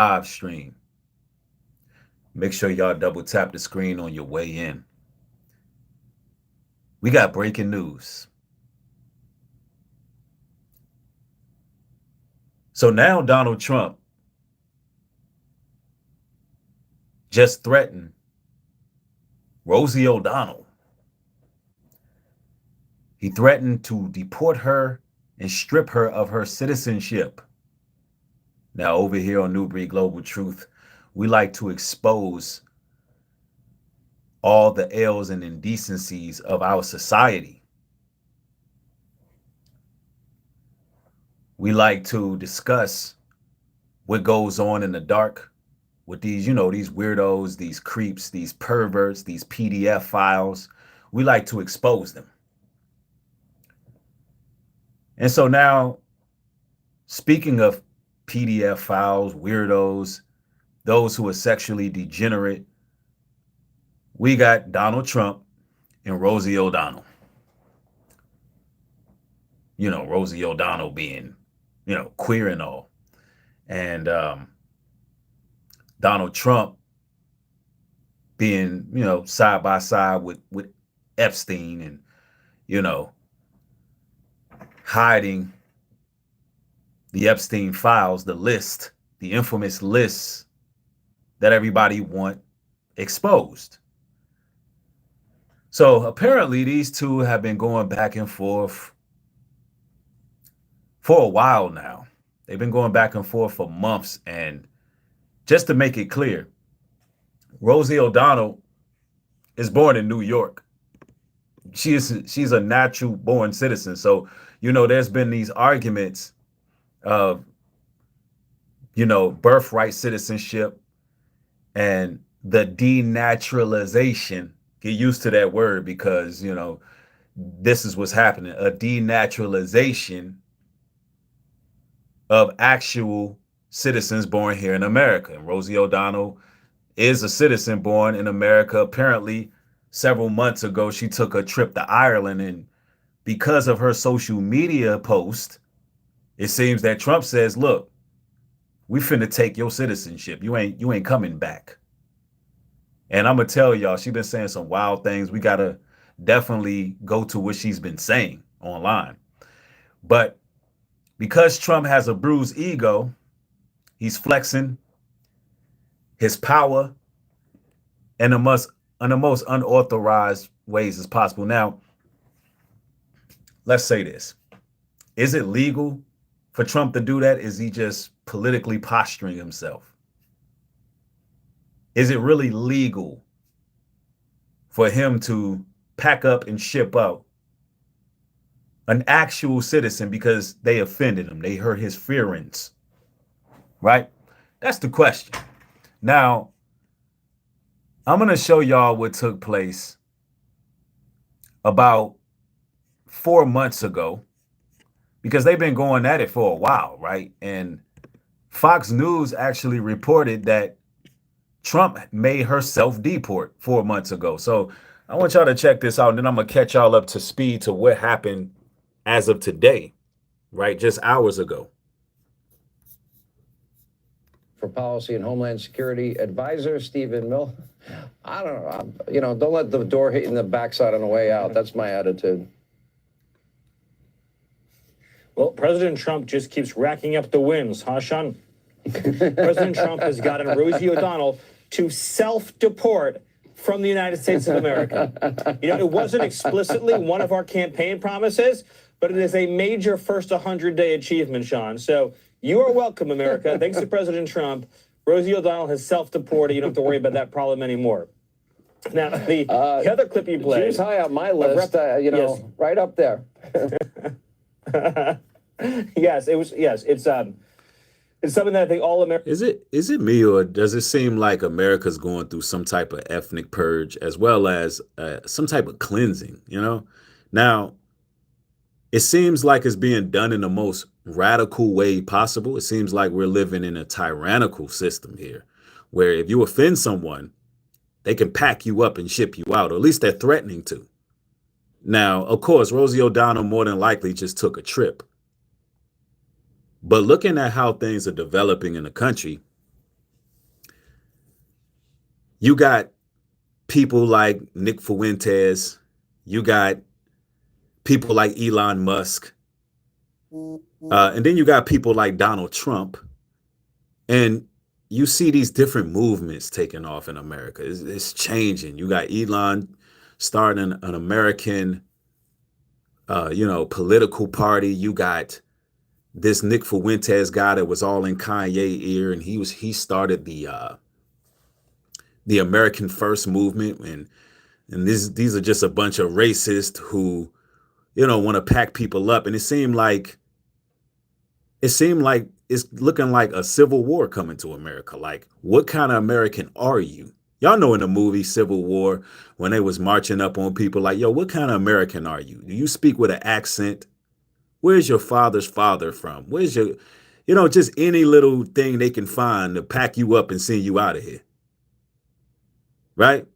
live stream. Make sure y'all double tap the screen on your way in. We got breaking news. So now Donald Trump just threatened Rosie O'Donnell. He threatened to deport her and strip her of her citizenship. Now, over here on Nubreed Global Truth, we like to expose all the ills and indecencies of our society. We like to discuss what goes on in the dark with these, these weirdos, these creeps, these perverts, these PDF files. We like to expose them. And so now, speaking of PDF files, weirdos, those who are sexually degenerate, we got Donald Trump and Rosie O'Donnell. Rosie O'Donnell being, queer and all. And Donald Trump being, side by side with Epstein and, hiding the Epstein files, the list, the infamous lists that everybody want exposed. So apparently these two have been going back and forth for a while now. They've been going back and forth for months. And just to make it clear, Rosie O'Donnell is born in New York. She's a natural born citizen. So, there's been these arguments of, birthright citizenship and the denaturalization. Get used to that word because, this is what's happening. A denaturalization of actual citizens born here in America. And Rosie O'Donnell is a citizen born in America. Apparently, several months ago, she took a trip to Ireland, and because of her social media post, it seems that Trump says, look, we finna take your citizenship. You ain't coming back. And I'm gonna tell y'all, she's been saying some wild things. We gotta definitely go to what she's been saying online. But because Trump has a bruised ego, he's flexing his power in the most unauthorized ways as possible. Now, let's say this. Is it legal for Trump to do that? Is he just politically posturing himself? Is it really legal for him to pack up and ship out an actual citizen because they offended him? They hurt his feelings, right? That's the question. Now, I'm going to show y'all what took place about 4 months ago, because they've been going at it for a while, right? And Fox News actually reported that Trump made herself deport 4 months ago. So I want y'all to check this out, and then I'm going to catch y'all up to speed to what happened as of today, right? Just hours ago. For Policy and Homeland Security Advisor Stephen Miller. I don't know. Don't let the door hit you in the backside on the way out. That's my attitude. Well, President Trump just keeps racking up the wins, huh, Sean? President Trump has gotten Rosie O'Donnell to self-deport from the United States of America. It wasn't explicitly one of our campaign promises, but it is a major first 100-day achievement, Sean. So you are welcome, America. Thanks to President Trump, Rosie O'Donnell has self-deported. You don't have to worry about that problem anymore. Now, the other clip you played. She's high on my list, yes. right up there. Yes, it was. Yes, it's something that I think all Americans. Is it me, or does it seem like America's going through some type of ethnic purge as well as some type of cleansing? Now it seems like it's being done in the most radical way possible. It seems like we're living in a tyrannical system here, where if you offend someone, they can pack you up and ship you out, or at least they're threatening to. Now, of course, Rosie O'Donnell more than likely just took a trip. But looking at how things are developing in the country, You got people like Nick Fuentes. You got people like Elon Musk. And then you got people like Donald Trump. And you see these different movements taking off in America. It's changing. You got Elon starting an American, political party. You got this Nick Fuentes guy that was all in Kanye ear, and he started the American First movement, and these are just a bunch of racists who, want to pack people up, and it seemed like it's looking like a civil war coming to America. Like, what kind of American are you? Y'all know in the movie Civil War, when they was marching up on people, like, yo, what kind of American are you? Do you speak with an accent? Where's your father's father from? Where's your, just any little thing they can find to pack you up and send you out of here. Right?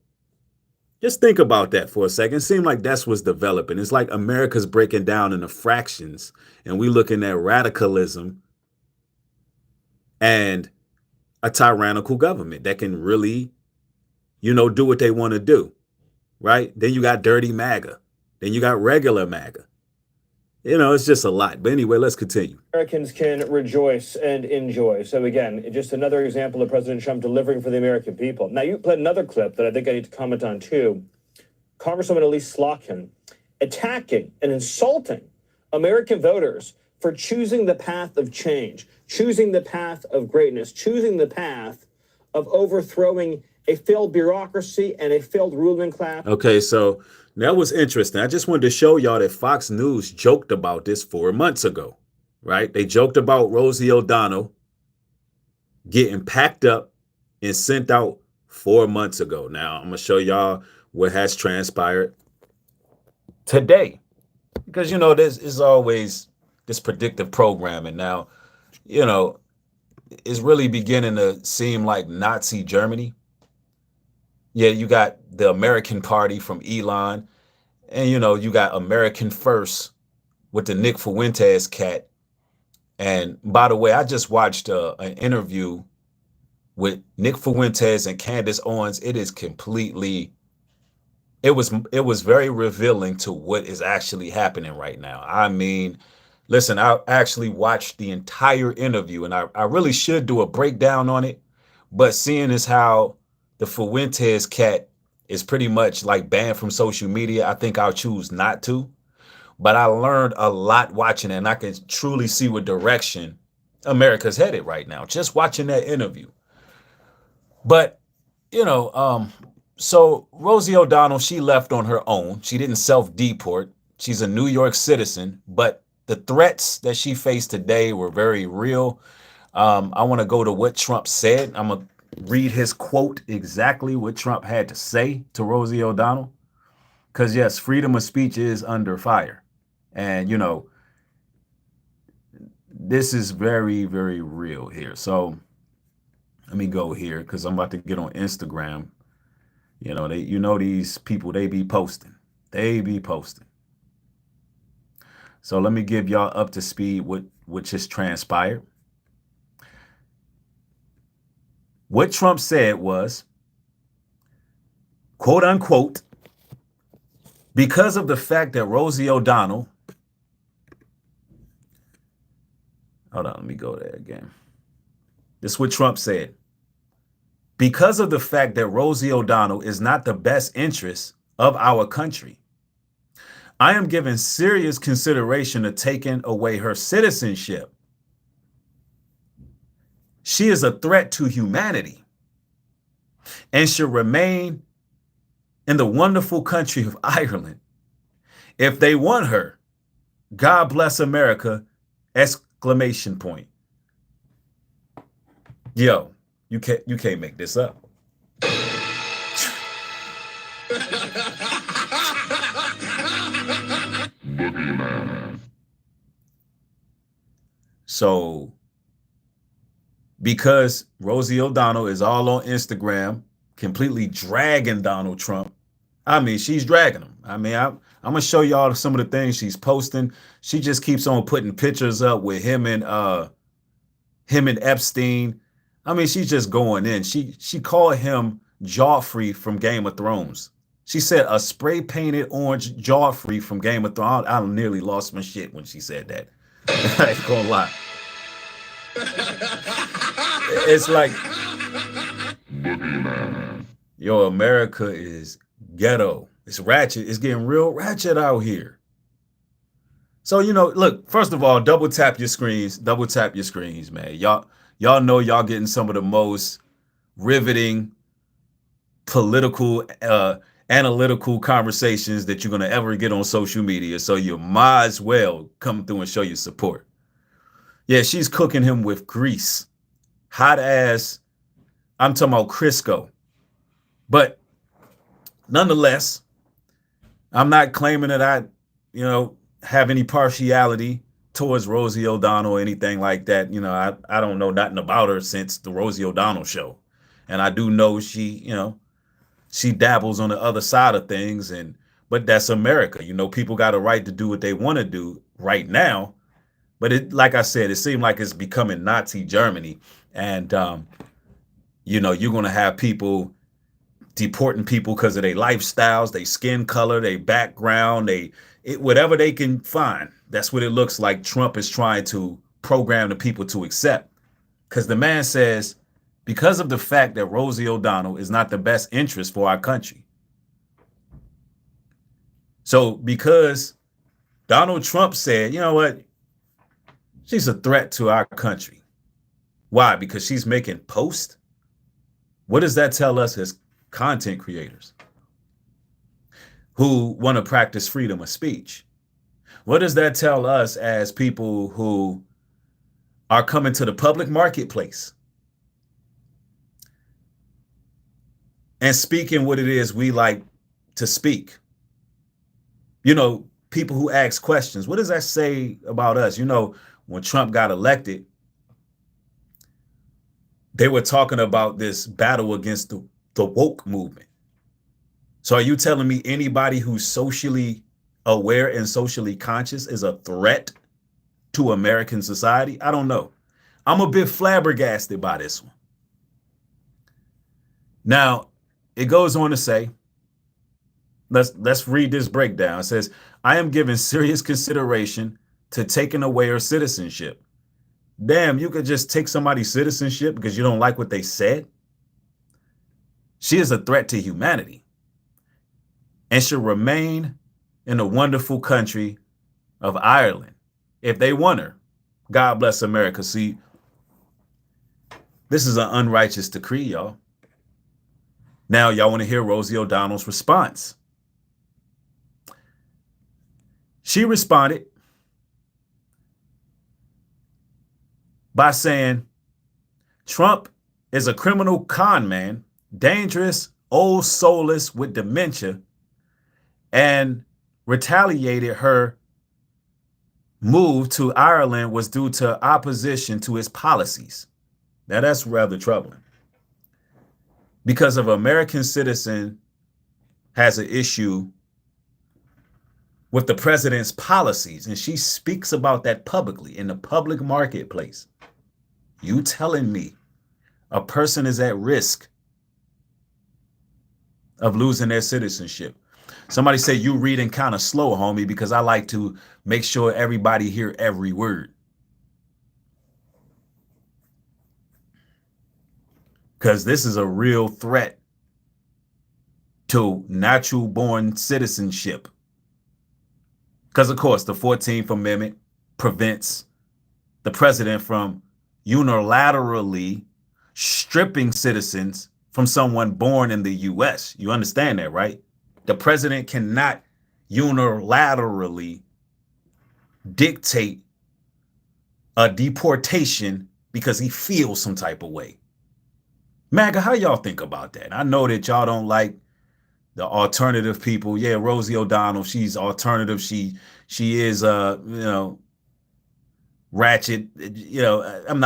Just think about that for a second. It seemed like that's what's developing. It's like America's breaking down into fractions, and we looking at radicalism and a tyrannical government that can really, do what they want to do. Right? Then you got dirty MAGA. Then you got regular MAGA. It's just a lot. But anyway, let's continue. Americans can rejoice and enjoy. So again, just another example of President Trump delivering for the American people. Now, you played another clip that I think I need to comment on too. Congresswoman Elise Slotkin attacking and insulting American voters for choosing the path of change, choosing the path of greatness, choosing the path of overthrowing a failed bureaucracy and a failed ruling class. Okay, so that was interesting. I just wanted to show y'all that Fox News joked about this 4 months ago, right? They joked about Rosie O'Donnell getting packed up and sent out 4 months ago. Now, I'm going to show y'all what has transpired today. Because, this is always this predictive programming. Now, it's really beginning to seem like Nazi Germany. Yeah, you got the American Party from Elon, and you got American First with the Nick Fuentes cat. And by the way, I just watched an interview with Nick Fuentes and Candace Owens. It was very revealing to what is actually happening right now. I mean, listen, I actually watched the entire interview, and I really should do a breakdown on it, but seeing as how the Fuentes cat is pretty much like banned from social media, I think I'll choose not to. But I learned a lot watching it, and I can truly see what direction America's headed right now, just watching that interview. But, so Rosie O'Donnell, she left on her own. She didn't self-deport. She's a New York citizen, but the threats that she faced today were very real. I want to go to what Trump said. I'm going to read his quote, exactly what Trump had to say to Rosie O'Donnell. Because, yes, freedom of speech is under fire. And, this is very, very real here. So let me go here because I'm about to get on Instagram. These people, they be posting. So let me give y'all up to speed what just transpired. What Trump said was, quote unquote, because of the fact that Rosie O'Donnell, hold on, let me go there again. This is what Trump said. Because of the fact that Rosie O'Donnell is not the best interest of our country, I am giving serious consideration to taking away her citizenship. She is a threat to humanity and should remain in the wonderful country of Ireland. If they want her, God bless America, exclamation point. Yo, you can't make this up. So, because Rosie O'Donnell is all on Instagram, completely dragging Donald Trump. I mean, she's dragging him. I mean, I'm going to show y'all some of the things she's posting. She just keeps on putting pictures up with him and Epstein. I mean, she's just going in. She called him Joffrey from Game of Thrones. She said a spray painted orange Joffrey from Game of Thrones. I nearly lost my shit when she said that. I ain't gonna lie. It's like, yo, America is ghetto. It's ratchet. It's getting real ratchet out here. So, you know, look, first of all, double tap your screens, man. Y'all know y'all getting some of the most riveting political, analytical conversations that you're going to ever get on social media. So you might as well come through and show your support. Yeah, she's cooking him with grease. Hot ass. I'm talking about Crisco. But nonetheless, I'm not claiming that I, have any partiality towards Rosie O'Donnell or anything like that. You know, I don't know nothing about her since the Rosie O'Donnell show. And I do know she dabbles on the other side of things. But that's America. You know, people got a right to do what they want to do right now. But it, like I said, it seemed like it's becoming Nazi Germany. And, you're going to have people deporting people because of their lifestyles, their skin color, their background, whatever they can find. That's what it looks like Trump is trying to program the people to accept. Because the man says, because of the fact that Rosie O'Donnell is not the best interest for our country. So because Donald Trump said, you know what, she's a threat to our country. Why? Because she's making posts? What does that tell us as content creators who want to practice freedom of speech? What does that tell us as people who are coming to the public marketplace and speaking what it is we like to speak? You know, people who ask questions. What does that say about us? You know, when Trump got elected, they were talking about this battle against the woke movement. So are you telling me anybody who's socially aware and socially conscious is a threat to American society? I don't know. I'm a bit flabbergasted by this one. Now, it goes on to say, let's read this breakdown. It says, I am giving serious consideration to taking away her citizenship. Damn, you could just take somebody's citizenship because you don't like what they said? She is a threat to humanity and should remain in the wonderful country of Ireland if they want her. God bless America. See, this is an unrighteous decree, y'all. Now, y'all want to hear Rosie O'Donnell's response. She responded by saying, Trump is a criminal con man, dangerous, old soulless with dementia, and retaliated her move to Ireland was due to opposition to his policies. Now that's rather troubling because an American citizen has an issue with the president's policies, and she speaks about that publicly in the public marketplace. You telling me a person is at risk of losing their citizenship? Somebody say you reading kind of slow, homie, because I like to make sure everybody hear every word. Because this is a real threat to natural born citizenship. Because, of course, the 14th Amendment prevents the president from unilaterally stripping citizens from someone born in the U.S. You understand that, right? The president cannot unilaterally dictate a deportation because he feels some type of way. MAGA, how y'all think about that? I know that y'all don't like the alternative people. Yeah, Rosie O'Donnell, she's alternative. She is ratchet. You know, I'm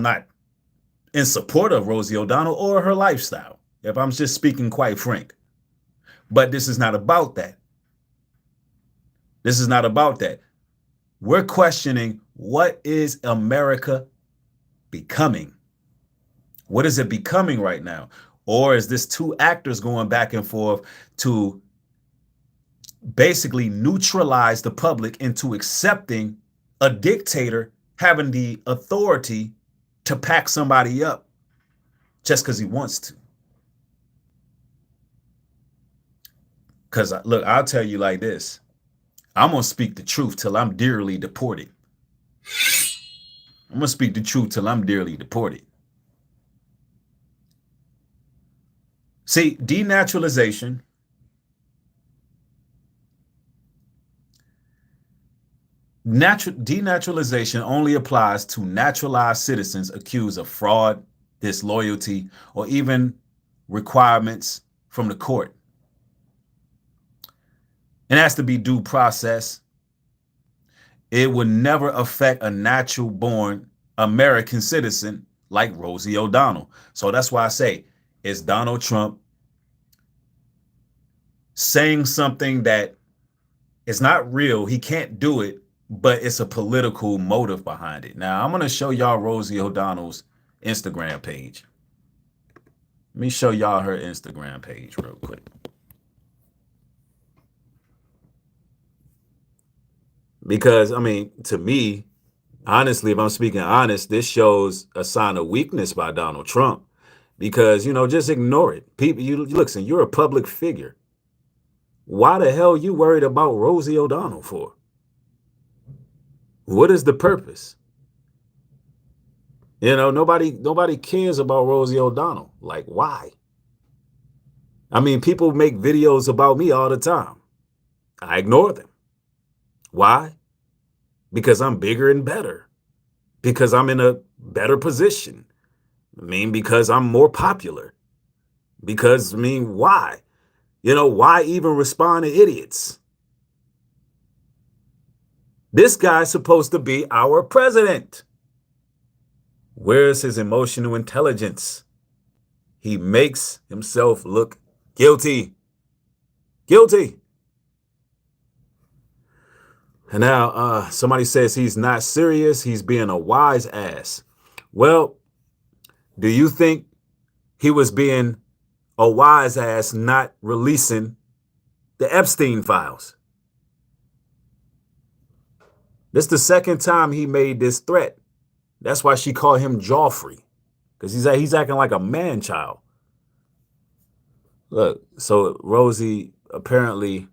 not in support of Rosie O'Donnell or her lifestyle, if I'm just speaking quite frank. But this is not about that. This is not about that. We're questioning, what is America becoming? What is it becoming right now? Or is this two actors going back and forth to basically neutralize the public into accepting a dictator having the authority to pack somebody up just because he wants to? Because, look, I'll tell you like this. I'm going to speak the truth till I'm dearly deported. I'm going to speak the truth till I'm dearly deported. See, denaturalization denaturalization only applies to naturalized citizens accused of fraud, disloyalty, or even requirements from the court. It has to be due process. It would never affect a natural born American citizen like Rosie O'Donnell. So that's why I say, is Donald Trump saying something that is not real? He can't do it, but it's a political motive behind it. Now, I'm going to show y'all Rosie O'Donnell's Instagram page. Let me show y'all her Instagram page real quick. Because, I mean, to me, honestly, if I'm speaking honest, this shows a sign of weakness by Donald Trump. Because, you know, just ignore it. People, listen, you're a public figure. Why the hell you worried about Rosie O'Donnell for? What is the purpose? You know, nobody cares about Rosie O'Donnell. Like, why? I mean, people make videos about me all the time. I ignore them. Why? Because I'm bigger and better. Because I'm in a better position. I mean, because I'm more popular. Because, I mean, why? You know, why even respond to idiots? This guy's supposed to be our president. Where's his emotional intelligence? He makes himself look guilty. Guilty. And now somebody says he's not serious. He's being a wise ass. Well, do you think he was being a wise ass not releasing the Epstein files? This is the second time he made this threat. That's why she called him Joffrey, because he's acting like a man child. Look, so Rosie, apparently,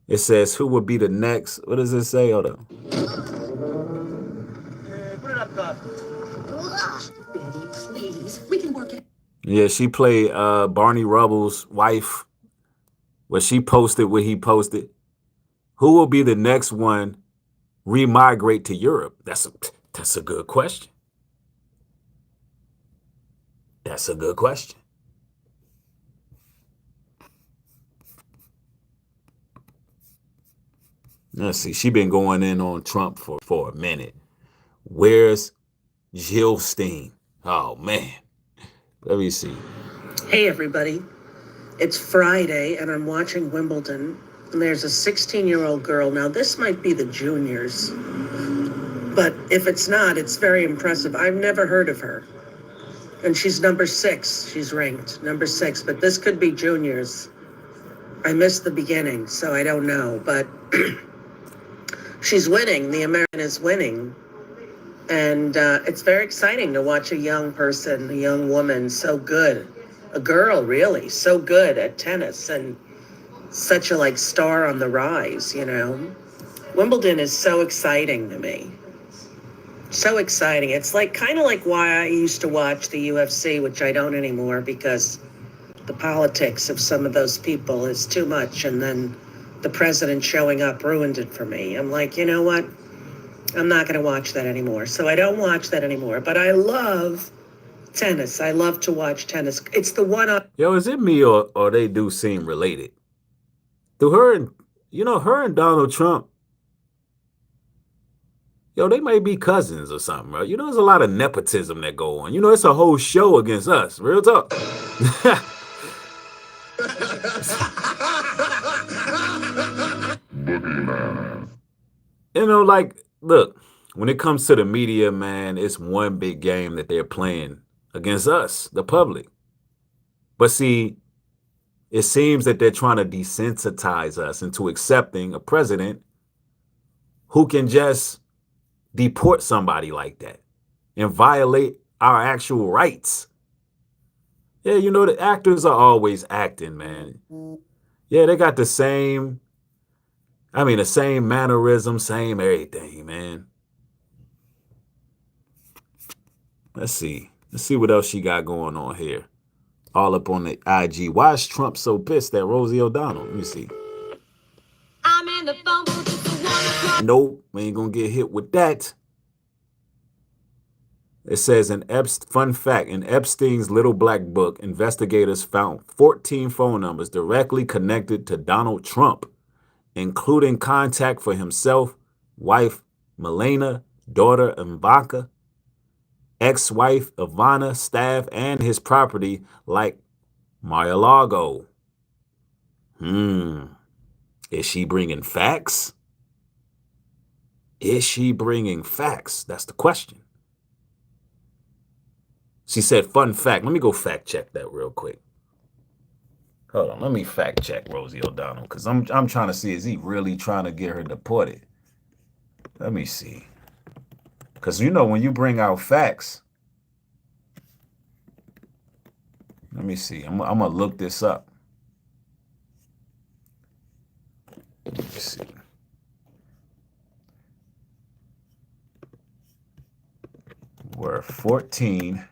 it says, who would be the next? What does it say? Hold on. Betty, please, we can work it. Yeah, she played Barney Rubble's wife. Where she posted what he posted. Who will be the next one remigrate to Europe? That's a good question. That's a good question. Let's see. She been going in on Trump for a minute. Where's Jill Stein? Oh, man. Let me see. Hey, everybody. It's Friday, and I'm watching Wimbledon. And there's a 16-year-old girl. Now, this might be the juniors. But if it's not, it's very impressive. I've never heard of her. And she's number 6. She's ranked number 6. But this could be juniors. I missed the beginning, so I don't know. But she's winning. The American is winning. And it's very exciting to watch a young person, a young woman, so good. A girl, really, so good at tennis and such a star on the rise, you know. Wimbledon is so exciting to me. So exciting. It's kind of like why I used to watch the UFC, which I don't anymore because the politics of some of those people is too much. And then the president showing up ruined it for me. I'm like, you know what? I'm not going to watch that anymore. So I don't watch that anymore. But I love tennis. I love to watch tennis. It's the one on. Yo, is it me or they do seem related? Do her and Donald Trump, yo, they might be cousins or something, bro. You know, there's a lot of nepotism that go on. You know, it's a whole show against us. Real talk. You know, look, when it comes to the media, man, it's one big game that they're playing against us, the public. But see, it seems that they're trying to desensitize us into accepting a president who can just deport somebody like that and violate our actual rights. Yeah, you know, the actors are always acting, man. Yeah, they got the same, the same mannerism, same everything, man. Let's see. Let's see what else she got going on here. All up on the IG. Why is Trump so pissed at Rosie O'Donnell? Let me see. I'm in the phone booth. Nope, we ain't gonna get hit with that. It says fun fact, in Epstein's little black book, investigators found 14 phone numbers directly connected to Donald Trump, including contact for himself, wife Melania, daughter Ivanka, ex-wife Ivana, staff, and his property like Mar-a-Lago. Is she bringing facts? Is she bringing facts? That's the question. She said, fun fact. Let me go fact check that real quick. Hold on, let me fact check Rosie O'Donnell, because I'm trying to see, is he really trying to get her deported? Let me see. Because, you know, when you bring out facts, let me see. I'm going to look this up. Let me see. Were 14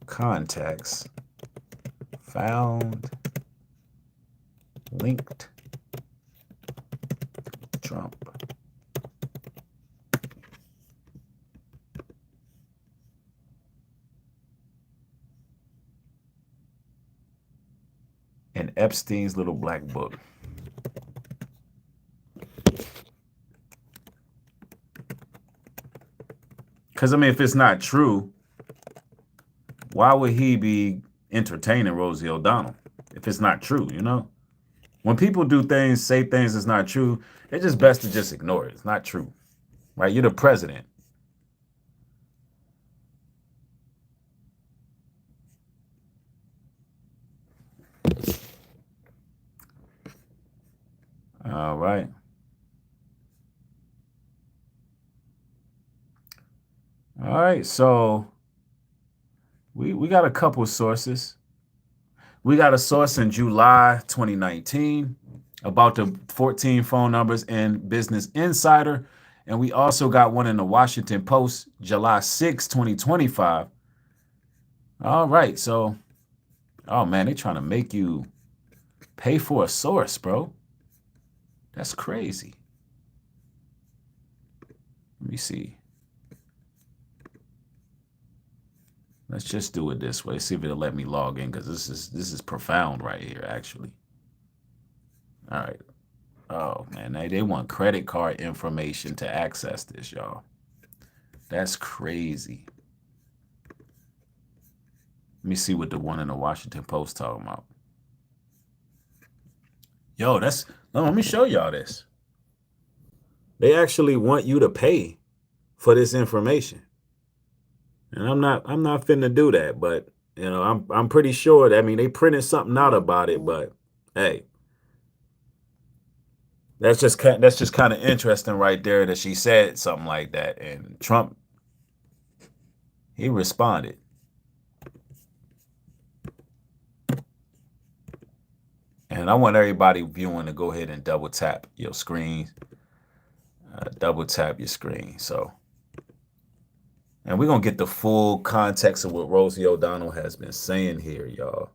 contacts found linked Trump. In Epstein's little black book. Because, I mean, if it's not true, why would he be entertaining Rosie O'Donnell if it's not true, you know? When people do things, say things that's not true, it's just best to just ignore it. It's not true, right? You're the president. All right. All right, so we got a couple sources. We got a source in July 2019 about the 14 phone numbers in Business Insider. And we also got one in the Washington Post, July 6, 2025. All right, so, oh man, they trying to make you pay for a source, bro. That's crazy. Let me see. Let's just do it this way. See if it'll let me log in, because this is profound right here, actually. All right. Oh man, they want credit card information to access this, y'all. That's crazy. Let me see what the one in the Washington Post talking about. Yo, let me show y'all this. They actually want you to pay for this information. And I'm not finna do that, but you know, I'm pretty sure that, I mean, they printed something out about it, but hey, that's just kind of interesting right there that she said something like that, and Trump, he responded. And I want everybody viewing to go ahead and double tap your screen, double tap your screen. So. And we're going to get the full context of what Rosie O'Donnell has been saying here, y'all.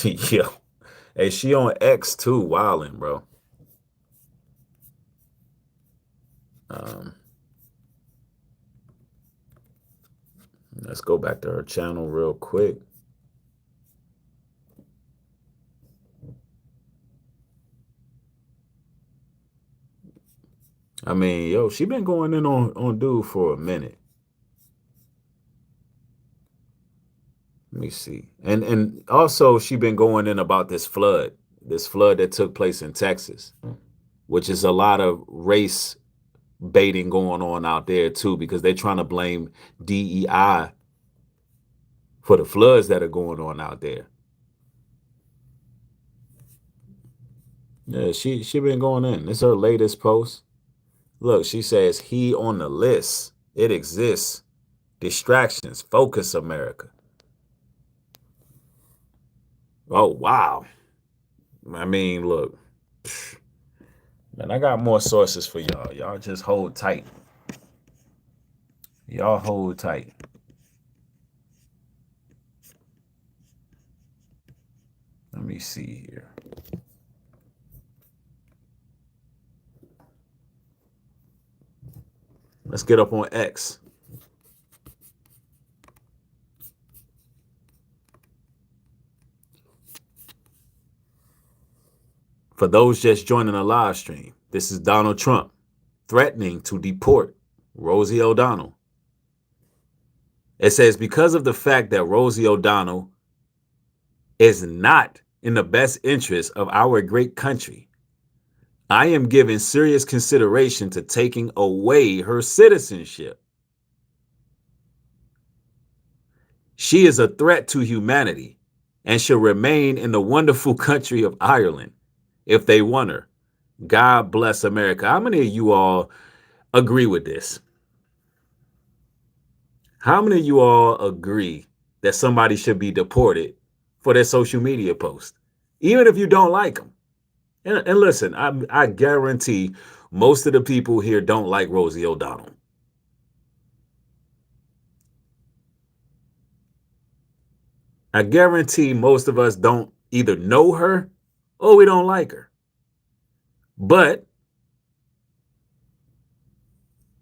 Yo, hey, she on X too, wilding, bro. Let's go back to her channel real quick. I mean, yo, she been going in on dude for a minute. Let me see. And also she been going in about this flood that took place in Texas. which is a lot of race baiting going on out there too, because they're trying to blame DEI for the floods that are going on out there. Yeah, she been going in. It's her latest post. Look, she says he on the list. It exists. Distractions. Focus, America. Oh, wow. I mean, look. Man, I got more sources for y'all. Y'all just hold tight. Y'all hold tight. Let me see here. Let's get up on X. For those just joining the live stream, this is Donald Trump threatening to deport Rosie O'Donnell. It says, because of the fact that Rosie O'Donnell is not in the best interest of our great country, I am giving serious consideration to taking away her citizenship. She is a threat to humanity and should remain in the wonderful country of Ireland if they want her. God bless America. How many of you all agree with this? How many of you all agree that somebody should be deported for their social media post, even if you don't like them? And listen, I guarantee most of the people here don't like Rosie O'Donnell. I guarantee most of us don't either know her or we don't like her. But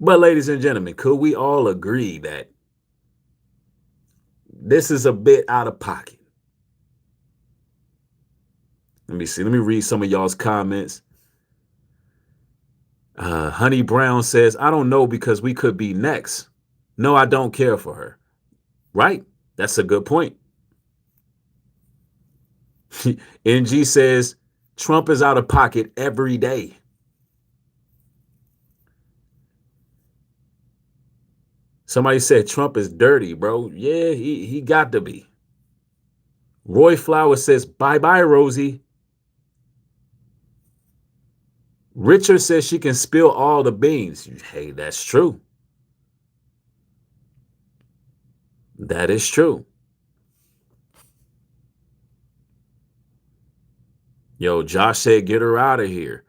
ladies and gentlemen, could we all agree that this is a bit out of pocket? Let me see. Let me read some of y'all's comments. Honey Brown says, I don't know because we could be next. No, I don't care for her. Right? That's a good point. NG says, Trump is out of pocket every day. Somebody said Trump is dirty, bro. Yeah, he got to be. Roy Flowers says, bye-bye, Rosie. Richard says she can spill all the beans. Hey, that's true. That is true. Yo, Josh said, get her out of here.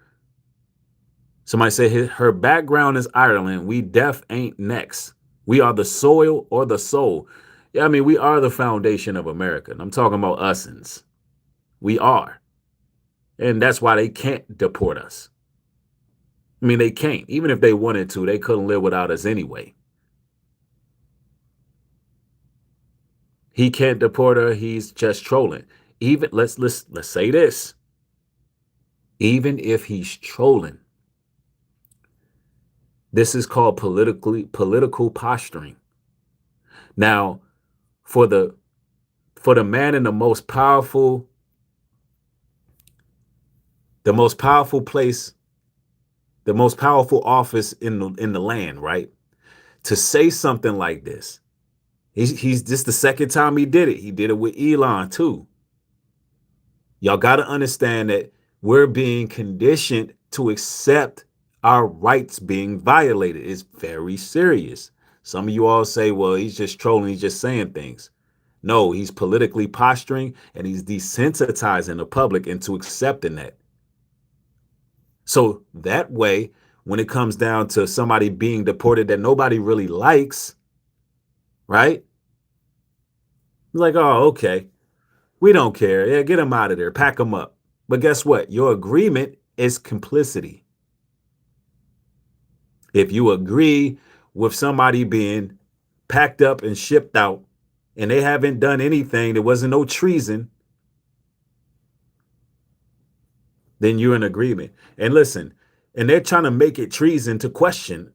Somebody said her background is Ireland. We deaf ain't next. We are the soil or the soul. Yeah, I mean, we are the foundation of America. And I'm talking about usins. We are. And that's why they can't deport us. I mean, they can't. Even if they wanted to, they couldn't live without us anyway. He can't deport her. He's just trolling. Even let's say this. Even if he's trolling, this is called political posturing. Now, for the man in the most powerful place, the most powerful office in the land, right? To say something like this, he's just the second time he did it. He did it with Elon too. Y'all got to understand that we're being conditioned to accept our rights being violated. It's very serious. Some of you all say, well, he's just trolling. He's just saying things. No, he's politically posturing and he's desensitizing the public into accepting that. So that way, when it comes down to somebody being deported that nobody really likes, right? Like, oh, okay. We don't care. Yeah, get him out of there. Pack him up. But guess what? Your agreement is complicity. If you agree with somebody being packed up and shipped out and they haven't done anything, there wasn't no treason, then you're in agreement. And listen, and they're trying to make it treason to question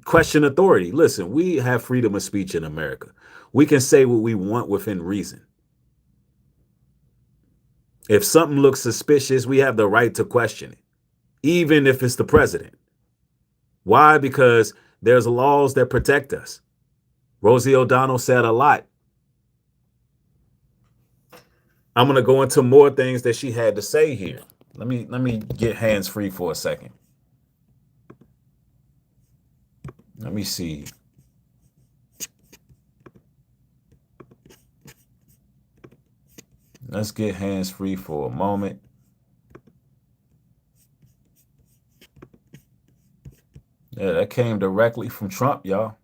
authority. Listen, we have freedom of speech in America. We can say what we want within reason. If something looks suspicious, we have the right to question it. even if it's the president. Why? Because there's laws that protect us. Rosie O'Donnell said a lot. I'm going to go into more things that she had to say here. Let me get hands free for a second. Let me see. Let's get hands free for a moment. Yeah, that came directly from Trump, y'all.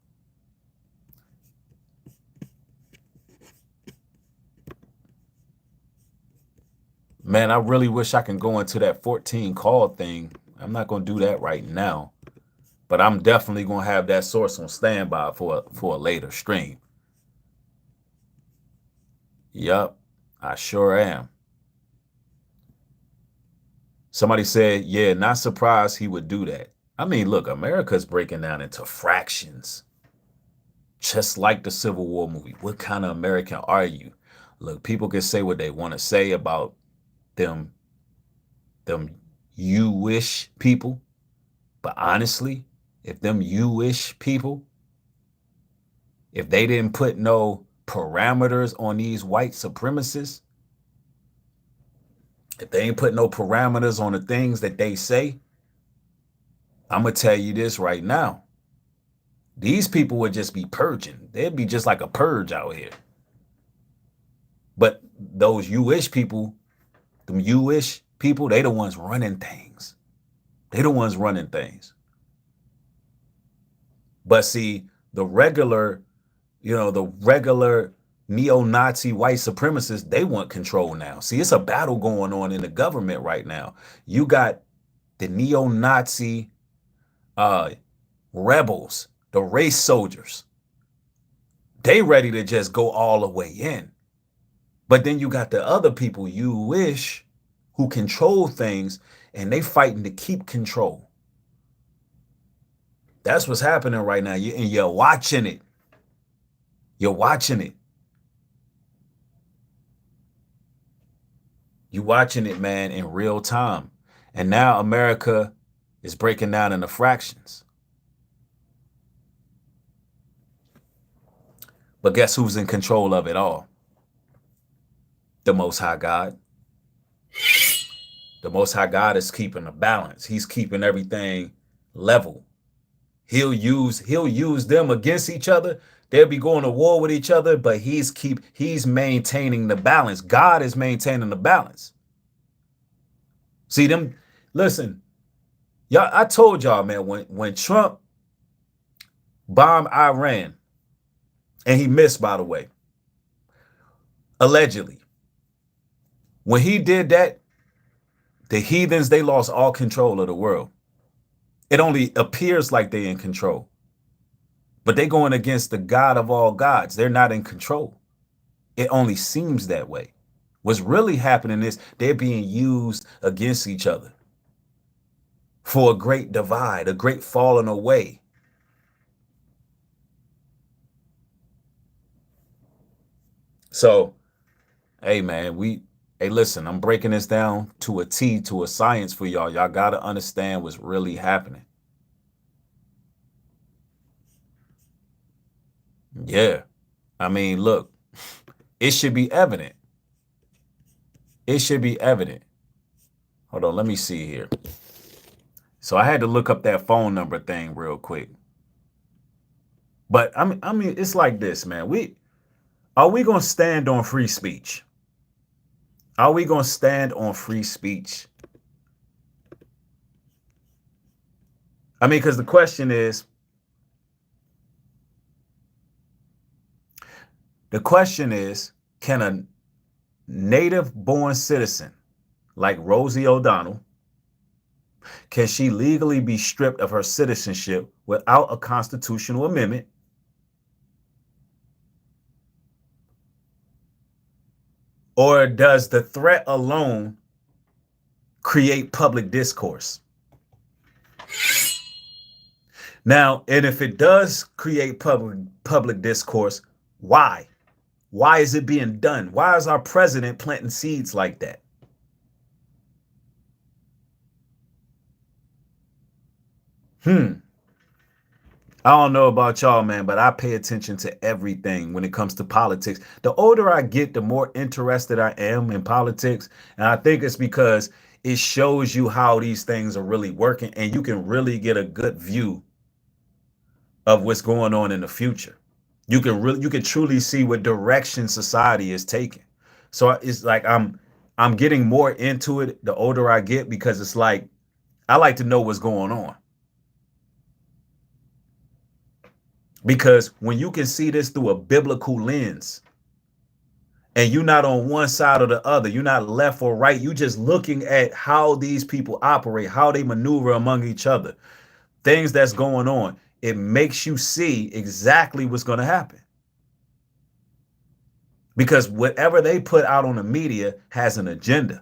Man, I really wish I can go into that 14 call thing. I'm not going to do that right now. But I'm definitely going to have that source on standby for a later stream. Yup, I sure am. Somebody said, yeah, not surprised he would do that. I mean, look, America's breaking down into fractions. Just like the Civil War movie. What kind of American are you? Look, people can say what they want to say about them you-ish people. But honestly, if them you-ish people, if they didn't put no parameters on these white supremacists, if they ain't put no parameters on the things that they say, I'm going to tell you this right now. These people would just be purging. They'd be just like a purge out here. But those you-ish people, them you-ish people, they the ones running things. They the ones running things. But see, the regular neo-Nazi white supremacists, they want control now. See, it's a battle going on in the government right now. You got the neo-Nazi rebels, the race soldiers. They ready to just go all the way in. But then you got the other people you wish who control things, and they fighting to keep control. That's what's happening right now. And you're watching it. You're watching it. You're watching it, man, in real time. And now America is breaking down into fractions. But guess who's in control of it all? The Most High God. The Most High God is keeping a balance. He's keeping everything level. He'll use them against each other. They'll be going to war with each other, but he's maintaining the balance. God is maintaining the balance. See them, listen, y'all, I told y'all, man, when Trump bombed Iran, and he missed, by the way, allegedly, when he did that, the heathens, they lost all control of the world. It only appears like they're in control. But they're going against the God of all gods. They're not in control. It only seems that way. What's really happening is they're being used against each other for a great divide, a great falling away. So, hey, man, hey, listen, I'm breaking this down to a T, to a science for y'all. Y'all got to understand what's really happening. Yeah. I mean, look, it should be evident. It should be evident. Hold on, let me see here. So I had to look up that phone number thing real quick. But I mean, it's like this, man. Are we going to stand on free speech? Are we going to stand on free speech? I mean, because the question is, can a native-born citizen like Rosie O'Donnell, can she legally be stripped of her citizenship without a constitutional amendment? Or does the threat alone create public discourse? Now, and if it does create public discourse, why? Why is it being done? Why is our president planting seeds like that? I don't know about y'all, man, but I pay attention to everything when it comes to politics. The older I get, the more interested I am in politics. And I think it's because it shows you how these things are really working and you can really get a good view of what's going on in the future. You can truly see what direction society is taking. So it's like I'm getting more into it the older I get because it's like I like to know what's going on. Because when you can see this through a biblical lens and you're not on one side or the other, you're not left or right, you're just looking at how these people operate, how they maneuver among each other, things that's going on. It makes you see exactly what's going to happen. Because whatever they put out on the media has an agenda.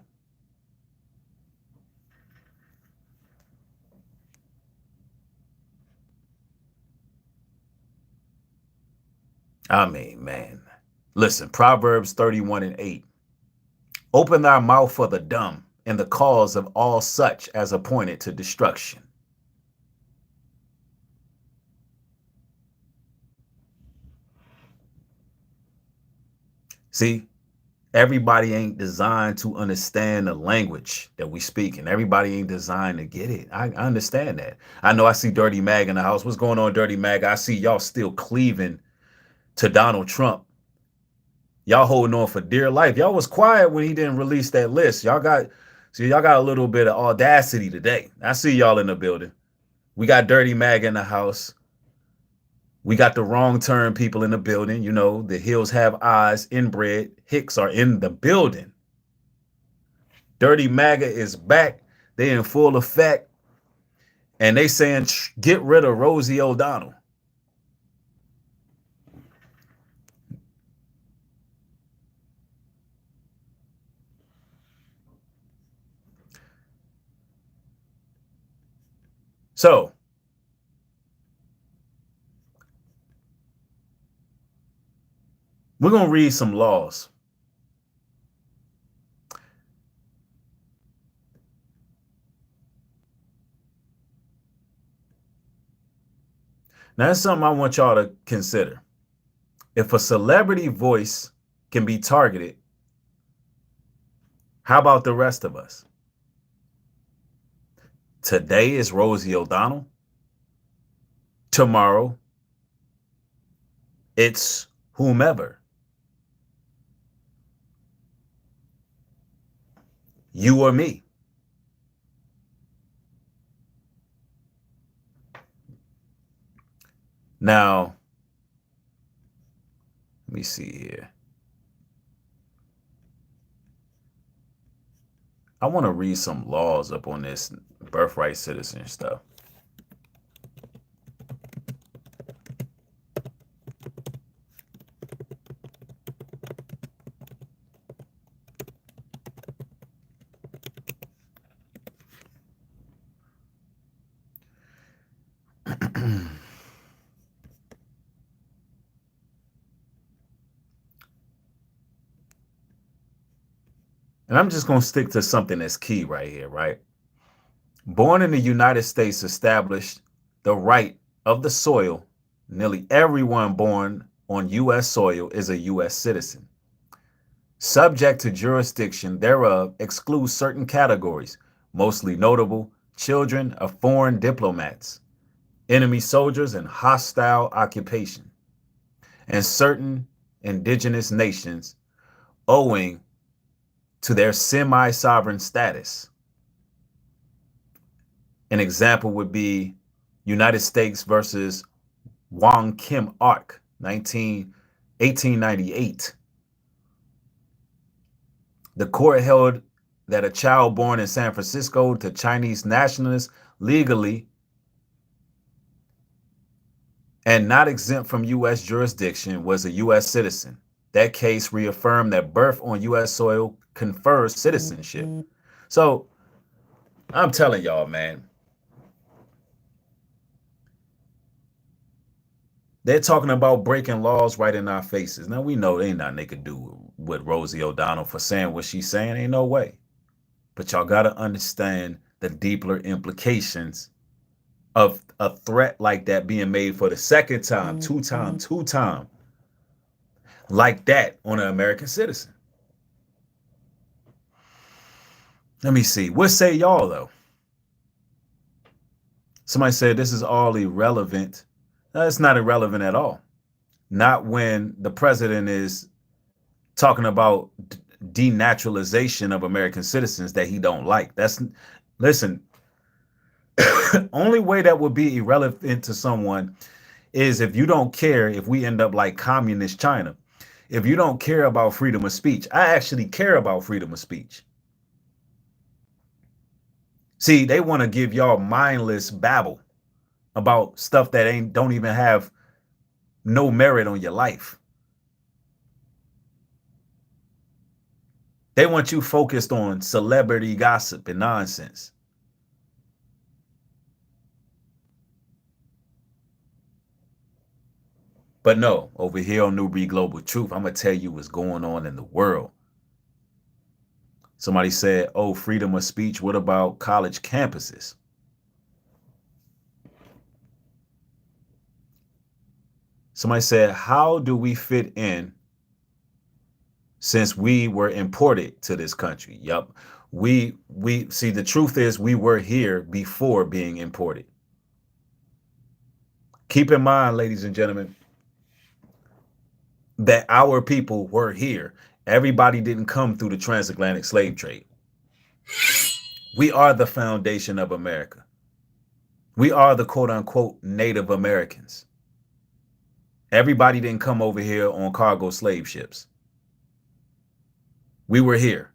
I mean, man, listen, Proverbs 31:8. Open thy mouth for the dumb and the cause of all such as appointed to destruction. See, everybody ain't designed to understand the language that we speak, and everybody ain't designed to get it. I understand that. I know I see Dirty Mag in the house. What's going on, Dirty Mag? I see y'all still cleaving to Donald Trump. Y'all holding on for dear life. Y'all was quiet when he didn't release that list. Y'all got a little bit of audacity today. I see y'all in the building. We got Dirty Mag in the house. We got the wrong turn people in the building. You know, the hills have eyes, inbred. Hicks are in the building. Dirty MAGA is back. They in full effect. And they saying, get rid of Rosie O'Donnell. So, we're going to read some laws. Now, that's something I want y'all to consider. If a celebrity voice can be targeted, how about the rest of us? Today is Rosie O'Donnell. Tomorrow, it's whomever. You or me. Now, let me see here. I want to read some laws up on this birthright citizen stuff. And I'm just going to stick to something that's key right here, right? Born in the United States established the right of the soil. Nearly everyone born on U.S. soil is a U.S. citizen. Subject to jurisdiction thereof excludes certain categories, mostly notable children of foreign diplomats, enemy soldiers and hostile occupation, and certain indigenous nations owing to their semi-sovereign status. An example would be United States versus Wong Kim Ark, 1898. The court held that a child born in San Francisco to Chinese nationalists legally and not exempt from U.S. jurisdiction was a U.S. citizen. That case reaffirmed that birth on U.S. soil confers citizenship. So I'm telling y'all, man, they're talking about breaking laws right in our faces. Now, we know ain't nothing they could do with Rosie O'Donnell for saying what she's saying. Ain't no way. But y'all got to understand the deeper implications of a threat like that being made for the second time, two time, like that on an American citizen. Let me see. What say y'all, though? Somebody said this is all irrelevant. No, it's not irrelevant at all. Not when the president is talking about denaturalization of American citizens that he don't like. Listen, only way that would be irrelevant to someone is if you don't care if we end up like communist China. If you don't care about freedom of speech. I actually care about freedom of speech. See, they want to give y'all mindless babble about stuff that don't even have no merit on your life. They want you focused on celebrity gossip and nonsense. But no, over here on Nubreed Global Truth, I'm going to tell you what's going on in the world. Somebody said, oh, freedom of speech. What about college campuses? Somebody said, how do we fit in since we were imported to this country? Yup. We see, the truth is we were here before being imported. Keep in mind, ladies and gentlemen, that our people were here. Everybody didn't come through the transatlantic slave trade. We are the foundation of America. We are the quote unquote Native Americans. Everybody didn't come over here on cargo slave ships. We were here.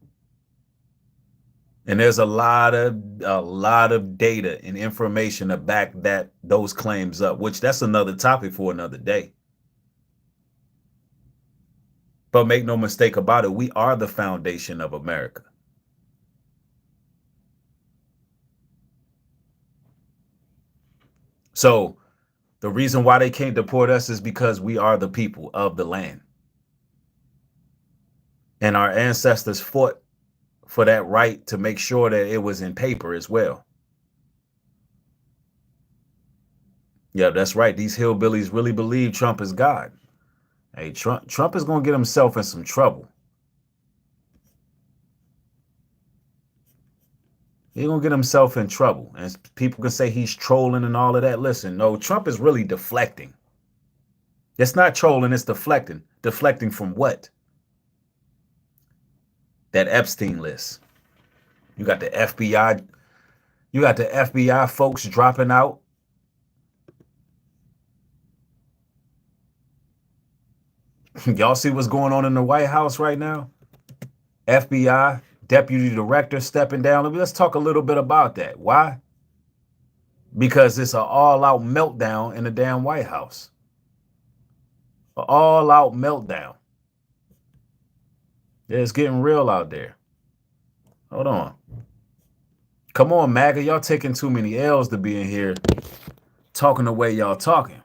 And there's a lot of data and information to back those claims up, which that's another topic for another day. But make no mistake about it, we are the foundation of America. So the reason why they can't deport us is because we are the people of the land. And our ancestors fought for that right to make sure that it was in paper as well. Yeah, that's right. These hillbillies really believe Trump is God. Hey, Trump is going to get himself in some trouble. He's going to get himself in trouble. And people can say he's trolling and all of that. Listen, no, Trump is really deflecting. It's not trolling, it's deflecting. Deflecting from what? That Epstein list. You got the FBI. You got the FBI folks dropping out. Y'all see what's going on in the White House right now? FBI deputy director stepping down. Let's talk a little bit about that. Why? Because it's an all-out meltdown in the damn White House. An all-out meltdown. Yeah, it's getting real out there. Hold on. Come on, MAGA. Y'all taking too many L's to be in here talking the way y'all talking.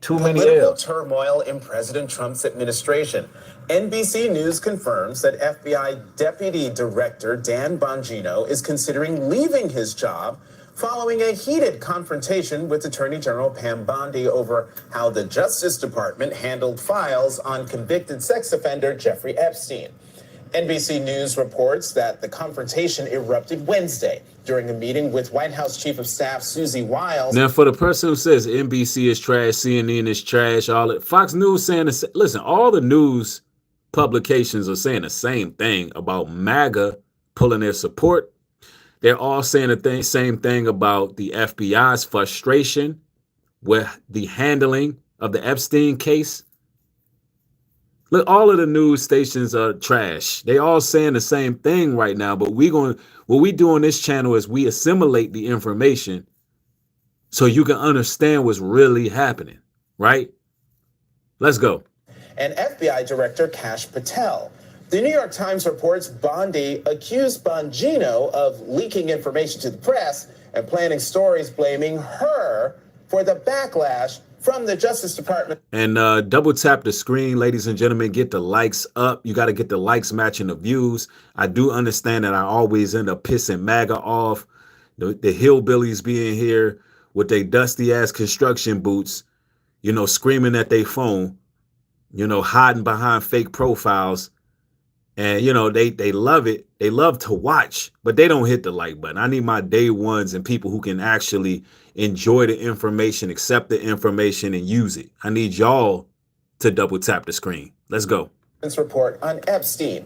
Too many Political L's. turmoil in President Trump's administration. NBC News confirms that FBI Deputy Director Dan Bongino is considering leaving his job following a heated confrontation with Attorney General Pam Bondi over how the Justice Department handled files on convicted sex offender Jeffrey Epstein. NBC News reports that the confrontation erupted Wednesday during a meeting with White House Chief of Staff Susie Wiles. Now, for the person who says NBC is trash, CNN is trash, all that, Fox News saying this, listen, all the news publications are saying the same thing about MAGA pulling their support. They're all saying the same thing about the FBI's frustration with the handling of the Epstein case. Look, all of the news stations are trash. They all saying the same thing right now, but what we do on this channel is we assimilate the information so you can understand what's really happening, right? Let's go. And FBI Director Kash Patel. The New York Times reports Bondi accused Bongino of leaking information to the press and planning stories blaming her for the backlash from the Justice Department. And double tap the screen, ladies and gentlemen, get the likes up. You got to get the likes matching the views. I do understand that I always end up pissing MAGA off. the hillbillies being here with their dusty ass construction boots, you know, screaming at their phone, you know, hiding behind fake profiles. And, you know, they love it. They love to watch, but they don't hit the like button. I need my day ones and people who can actually enjoy the information, accept the information, and use it. I need y'all to double tap the screen. Let's go. This report on Epstein.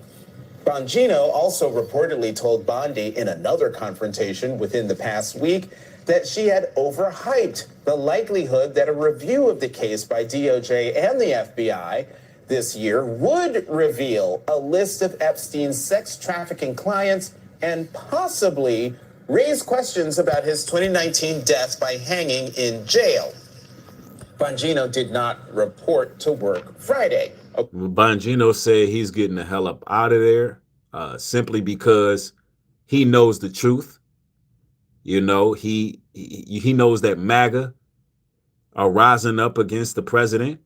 Bongino also reportedly told Bondi in another confrontation within the past week that she had overhyped the likelihood that a review of the case by DOJ and the FBI this year would reveal a list of Epstein's sex trafficking clients and possibly raise questions about his 2019 death by hanging in jail. Bongino did not report to work Friday. Bongino said he's getting the hell up out of there simply because he knows the truth. You know, he knows that MAGA are rising up against the president.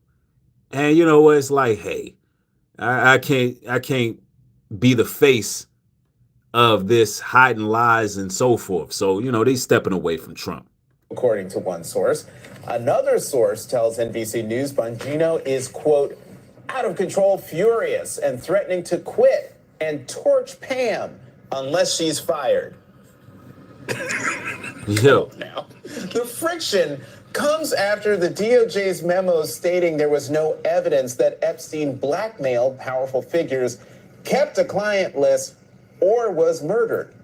And you know what? It's like, hey, I can't be the face of this hiding lies and so forth. So, you know, they stepping away from Trump. According to one source. Another source tells NBC News Bongino is, quote, out of control, furious, and threatening to quit and torch Pam unless she's fired. Yo. Now, the friction comes after the DOJ's memos stating there was no evidence that Epstein blackmailed powerful figures, kept a client list, or was murdered.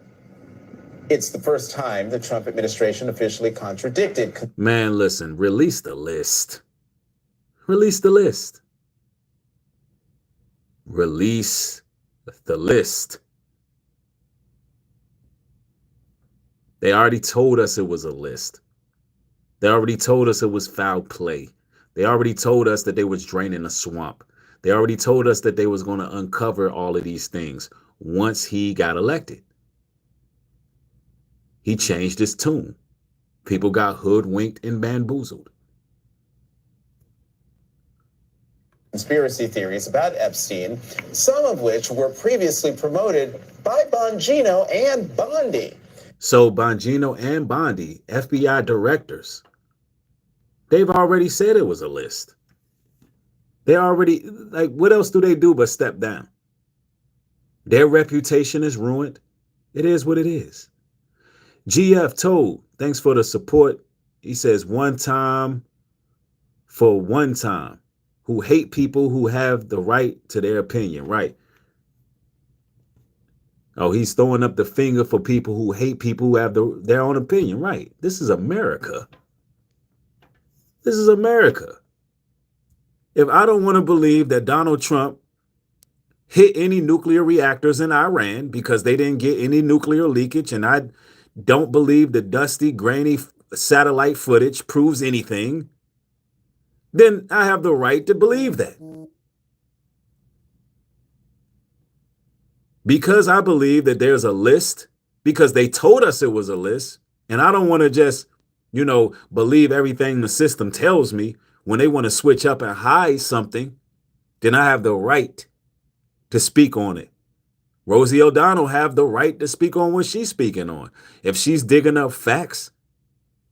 It's the first time the Trump administration officially contradicted. Man, listen, release the list. Release the list. Release the list. They already told us it was a list. They already told us it was foul play. They already told us that they was draining a swamp. They already told us that they was going to uncover all of these things once he got elected. He changed his tune. People got hoodwinked and bamboozled. Conspiracy theories about Epstein, some of which were previously promoted by Bongino and Bondi. So Bongino and Bondi, FBI directors, they've already said it was a list. They already, like, what else do they do but step down? Their reputation is ruined. It is what it is. GF told, thanks for the support. He says, one time for one time, who hate people who have the right to their opinion, right? Oh, he's throwing up the finger for people who hate people who have their own opinion, right? This is America. This is America. If I don't want to believe that Donald Trump hit any nuclear reactors in Iran because they didn't get any nuclear leakage, and I don't believe the dusty, grainy satellite footage proves anything, then I have the right to believe that. Because I believe that there's a list, because they told us it was a list, and I don't want to just, you know, believe everything the system tells me. When they want to switch up and hide something, then I have the right to speak on it. Rosie O'Donnell have the right to speak on what she's speaking on. If she's digging up facts,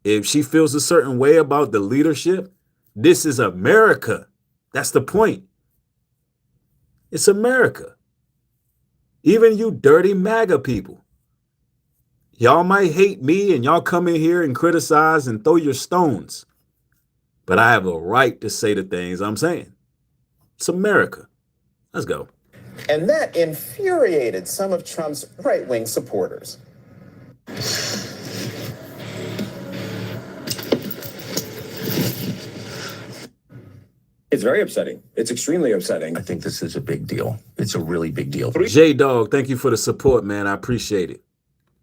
if she feels a certain way about the leadership, this is America. That's the point. It's America. Even you dirty MAGA people. Y'all might hate me and y'all come in here and criticize and throw your stones. But I have a right to say the things I'm saying. It's America. Let's go. And that infuriated some of Trump's right-wing supporters. It's very upsetting. It's extremely upsetting. I think this is a big deal. It's a really big deal. J-Dog, thank you for the support, man. I appreciate it.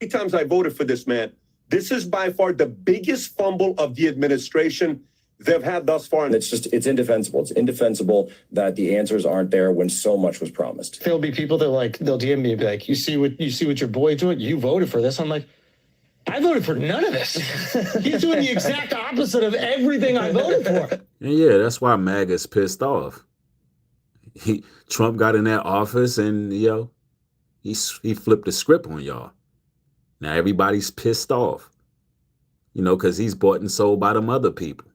3 times I voted for this man. This is by far the biggest fumble of the administration they've had thus far. And it's indefensible. It's indefensible that the answers aren't there when so much was promised. There'll be people that they'll DM me and be like, you see what your boy doing? You voted for this. I'm like, I voted for none of this. He's doing the exact opposite of everything I voted for. And yeah, that's why MAGA's pissed off. Trump got in that office and, he flipped the script on y'all. Now everybody's pissed off, because he's bought and sold by them other people.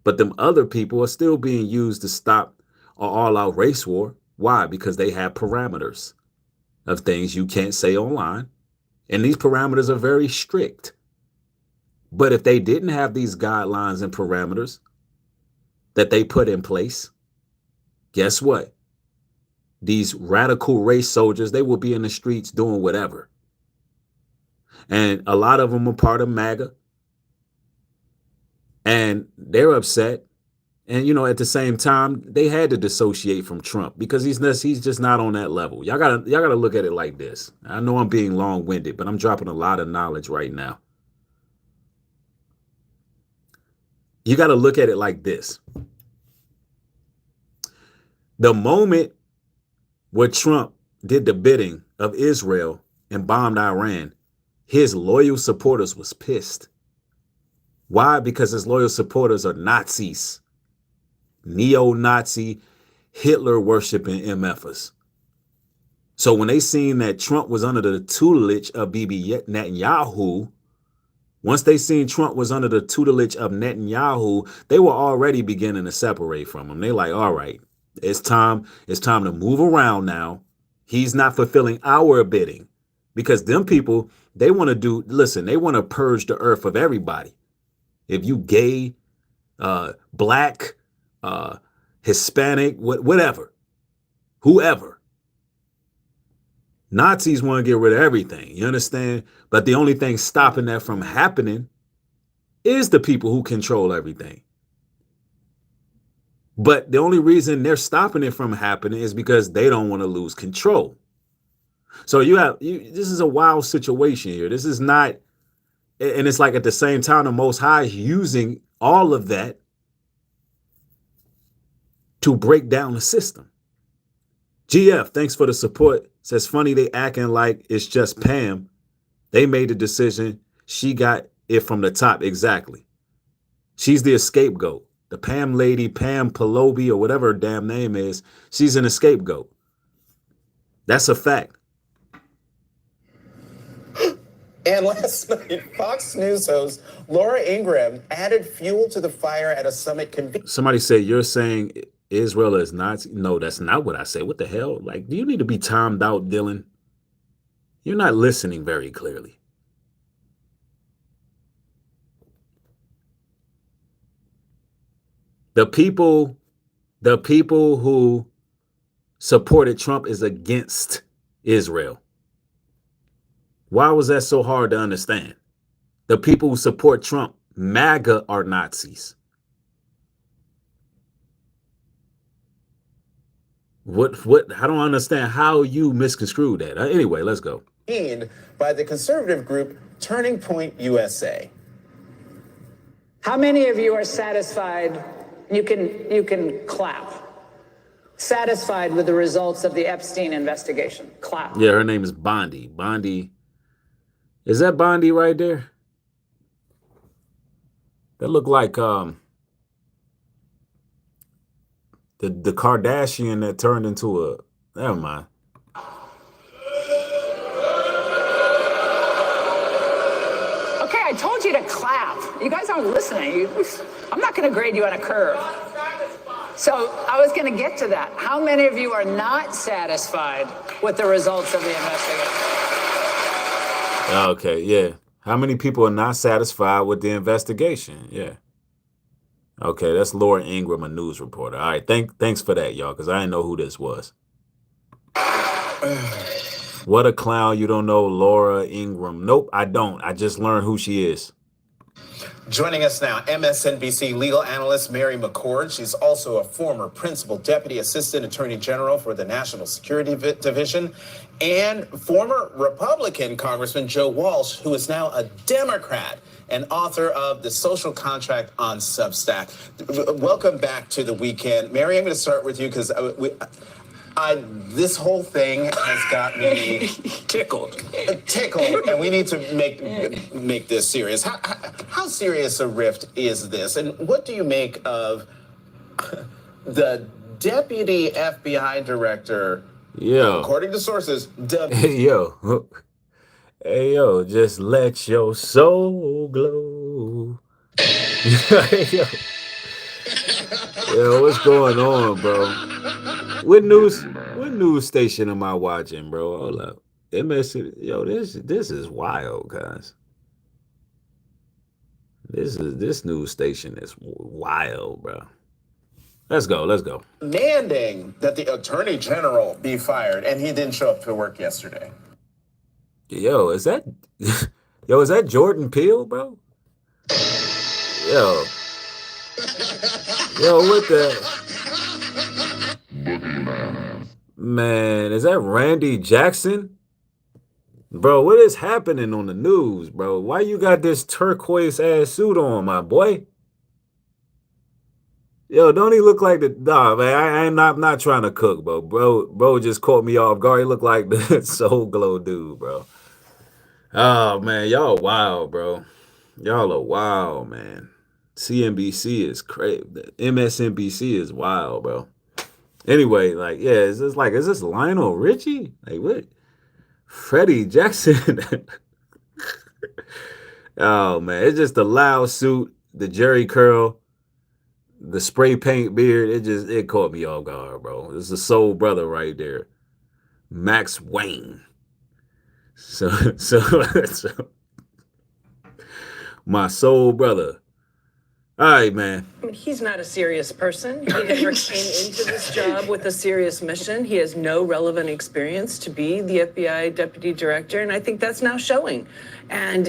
But them other people are still being used to stop an all-out race war. Why? Because they have parameters of things you can't say online. And these parameters are very strict. But if they didn't have these guidelines and parameters that they put in place, guess what? These radical race soldiers, they will be in the streets doing whatever. And a lot of them are part of MAGA. And they're upset. And, at the same time, they had to dissociate from Trump because he's just not on that level. Y'all gotta look at it like this. I know I'm being long-winded, but I'm dropping a lot of knowledge right now. You got to look at it like this. The moment where Trump did the bidding of Israel and bombed Iran, his loyal supporters was pissed. Why? Because his loyal supporters are Nazis. Neo-Nazi, Hitler-worshiping MFers. So when they seen that Trump was under the tutelage of Bibi Netanyahu, once they seen Trump was under the tutelage of Netanyahu, they were already beginning to separate from him. They like, all right, it's time to move around now. He's not fulfilling our bidding because them people, they want to purge the earth of everybody. If you gay, black, Hispanic, whatever, whoever. Nazis want to get rid of everything, you understand? But the only thing stopping that from happening is the people who control everything. But the only reason they're stopping it from happening is because they don't want to lose control. So this is a wild situation here. This is not, and it's like at the same time, the Most High is using all of that to break down the system. GF, thanks for the support. Says funny they acting like it's just Pam. They made the decision. She got it from the top. Exactly. She's the scapegoat. The Pam lady, Pam Pelosi, or whatever her damn name is, she's an scapegoat. That's a fact. And last night, Fox News host Laura Ingraham added fuel to the fire at a summit convention. Somebody said, you're saying Israel is Nazi? No, that's not what I said. What the hell? Like, do you need to be timed out, Dylan? You're not listening very clearly. The people who supported Trump is against Israel. Why was that so hard to understand? The people who support Trump, MAGA, are Nazis. What? I don't understand how you misconstrued that. Anyway, let's go. By the conservative group Turning Point USA. How many of you are satisfied? You can clap. Satisfied with the results of the Epstein investigation? Clap. Yeah, her name is Bondi. Bondi. Is that Bondi right there? That look like the Kardashian that turned into a, never mind. Okay, I told you to clap. You guys aren't listening. I'm not going to grade you on a curve. So I was going to get to that. How many of you are not satisfied with the results of the investigation? Okay, yeah. How many people are not satisfied with the investigation? Yeah. Okay, that's Laura Ingraham, a news reporter. All right, thanks for that, y'all, because I didn't know who this was. What a clown. You don't know Laura Ingraham. Nope, I don't. I just learned who she is. Joining us now, MSNBC legal analyst Mary McCord. She's also a former principal deputy assistant attorney general for the National Security Division, and former Republican Congressman Joe Walsh, who is now a Democrat and author of The Social Contract on Substack. Welcome back to the weekend. Mary, I'm going to start with you because this whole thing has got me tickled, and we need to make this serious. How serious a rift is this, and what do you make of the deputy FBI director? Yo, according to sources, yo, Hey yo, just let your soul glow. yo, yo, what's going on, bro? What news station am I watching, bro? Hold up. Yo, this is wild, guys. This news station is wild, bro. Let's go. Demanding that the attorney general be fired, and he didn't show up to work yesterday. Yo, is that Jordan Peele, bro? Yo, what the man? Is that Randy Jackson? Bro, what is happening on the news, bro? Why you got this turquoise ass suit on, my boy? Yo, don't he look like the nah, man? I'm not trying to cook, bro. Bro just caught me off guard. He looked like the Soul Glow dude, bro. Oh man, y'all wild, bro. Y'all are wild, man. CNBC is crazy. MSNBC is wild, bro. Anyway, like, yeah, is this Lionel Richie? Like, what? Freddie Jackson? Oh man, it's just the loud suit, the Jerry curl, the spray paint beard. It caught me off guard, bro. It's the soul brother right there, Max Wayne. So my soul brother. All right, man. He's not a serious person. He never came into this job with a serious mission. He has no relevant experience to be the FBI deputy director, and I think that's now showing. And,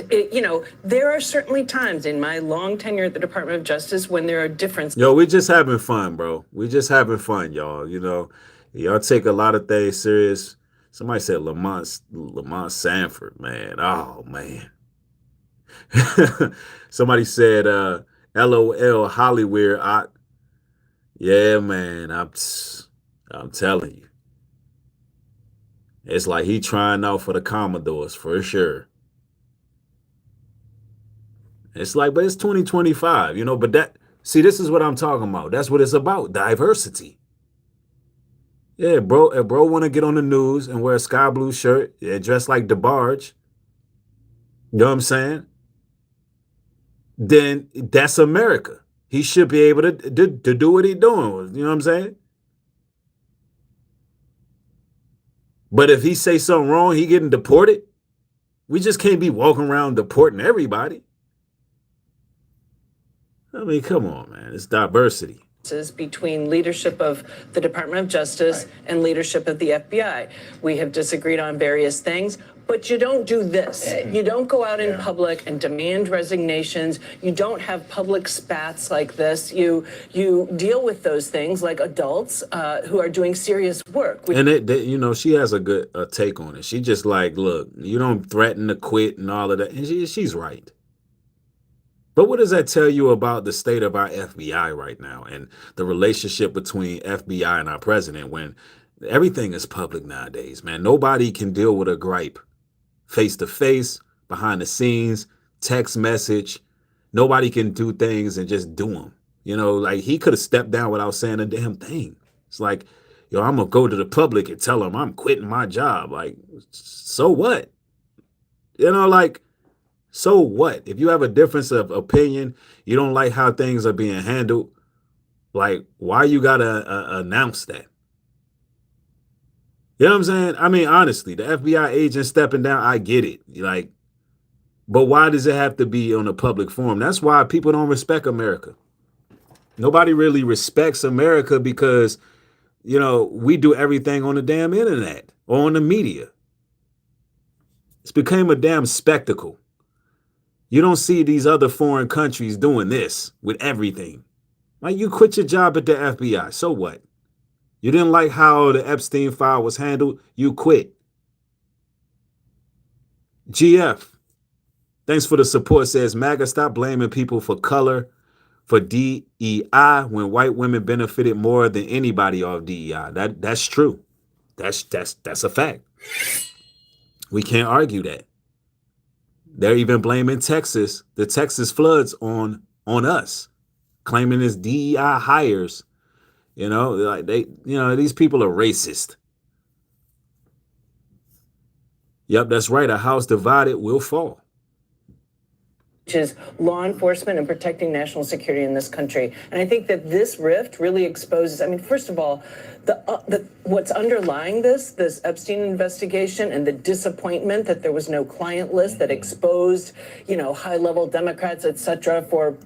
there are certainly times in my long tenure at the Department of Justice when there are differences. Yo, we just having fun, bro. We just having fun, y'all. Y'all take a lot of things serious. Somebody said Lamont Sanford, man. Oh, man. Somebody said, LOL Hollywood. Yeah, man. I'm telling you. It's like he trying out for the Commodores for sure. It's like, but it's 2025, but this is what I'm talking about. That's what it's about. Diversity. Yeah, bro. If bro want to get on the news and wear a sky blue shirt, yeah, dress like DeBarge, you know what I'm saying? Then that's America. He should be able to do what he's doing. You know what I'm saying? But if he say something wrong, he getting deported. We just can't be walking around deporting everybody. I mean, come on, man. It's diversity. Between leadership of the Department of Justice and leadership of the FBI. We have disagreed on various things, but you don't do this. You don't go out in public and demand resignations. You don't have public spats like this. You deal with those things like adults who are doing serious work. And she has a take on it. She just like, look, you don't threaten to quit and all of that. And she's right. But what does that tell you about the state of our FBI right now and the relationship between FBI and our president when everything is public nowadays, man? Nobody can deal with a gripe face to face, behind the scenes, text message. Nobody can do things and just do them. Like he could have stepped down without saying a damn thing. It's like, I'm going to go to the public and tell them I'm quitting my job. Like, so what? So what? If you have a difference of opinion, you don't like how things are being handled, like, why you gotta announce that? You know what I'm saying? I mean, honestly, the FBI agent stepping down, I get it. But why does it have to be on a public forum? That's why people don't respect America. Nobody really respects America because, we do everything on the damn internet or on the media. It's become a damn spectacle. You don't see these other foreign countries doing this with everything. Like, you quit your job at the FBI. So what? You didn't like how the Epstein file was handled. You quit. GF. Thanks for the support. Says MAGA, stop blaming people for color for DEI when white women benefited more than anybody off DEI. That's true. That's a fact. We can't argue that. They're even blaming Texas, the Texas floods on us, claiming it's DEI hires. These people are racist. Yep, that's right. A house divided will fall. Which is law enforcement and protecting national security in this country. And I think that this rift really exposes, I mean, first of all, what's underlying this Epstein investigation and the disappointment that there was no client list that exposed, high-level Democrats, et cetera, for,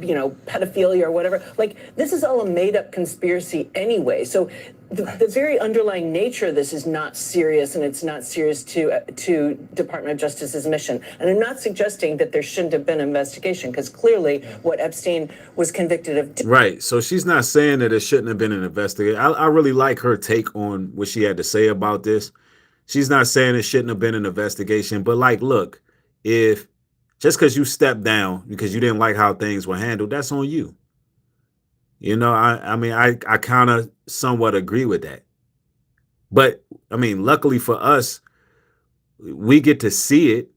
pedophilia or whatever. Like, this is all a made-up conspiracy anyway. So the very underlying nature of this is not serious, and it's not serious to Department of Justice's mission. And I'm not suggesting that there shouldn't have been an investigation, because clearly what Epstein was convicted of. Right. So she's not saying that it shouldn't have been an investigation. I really like her take on what she had to say about this. She's not saying it shouldn't have been an investigation, but like, look, if just because you stepped down because you didn't like how things were handled, that's on you. I kind of somewhat agree with that. But I mean, luckily for us, we get to see it,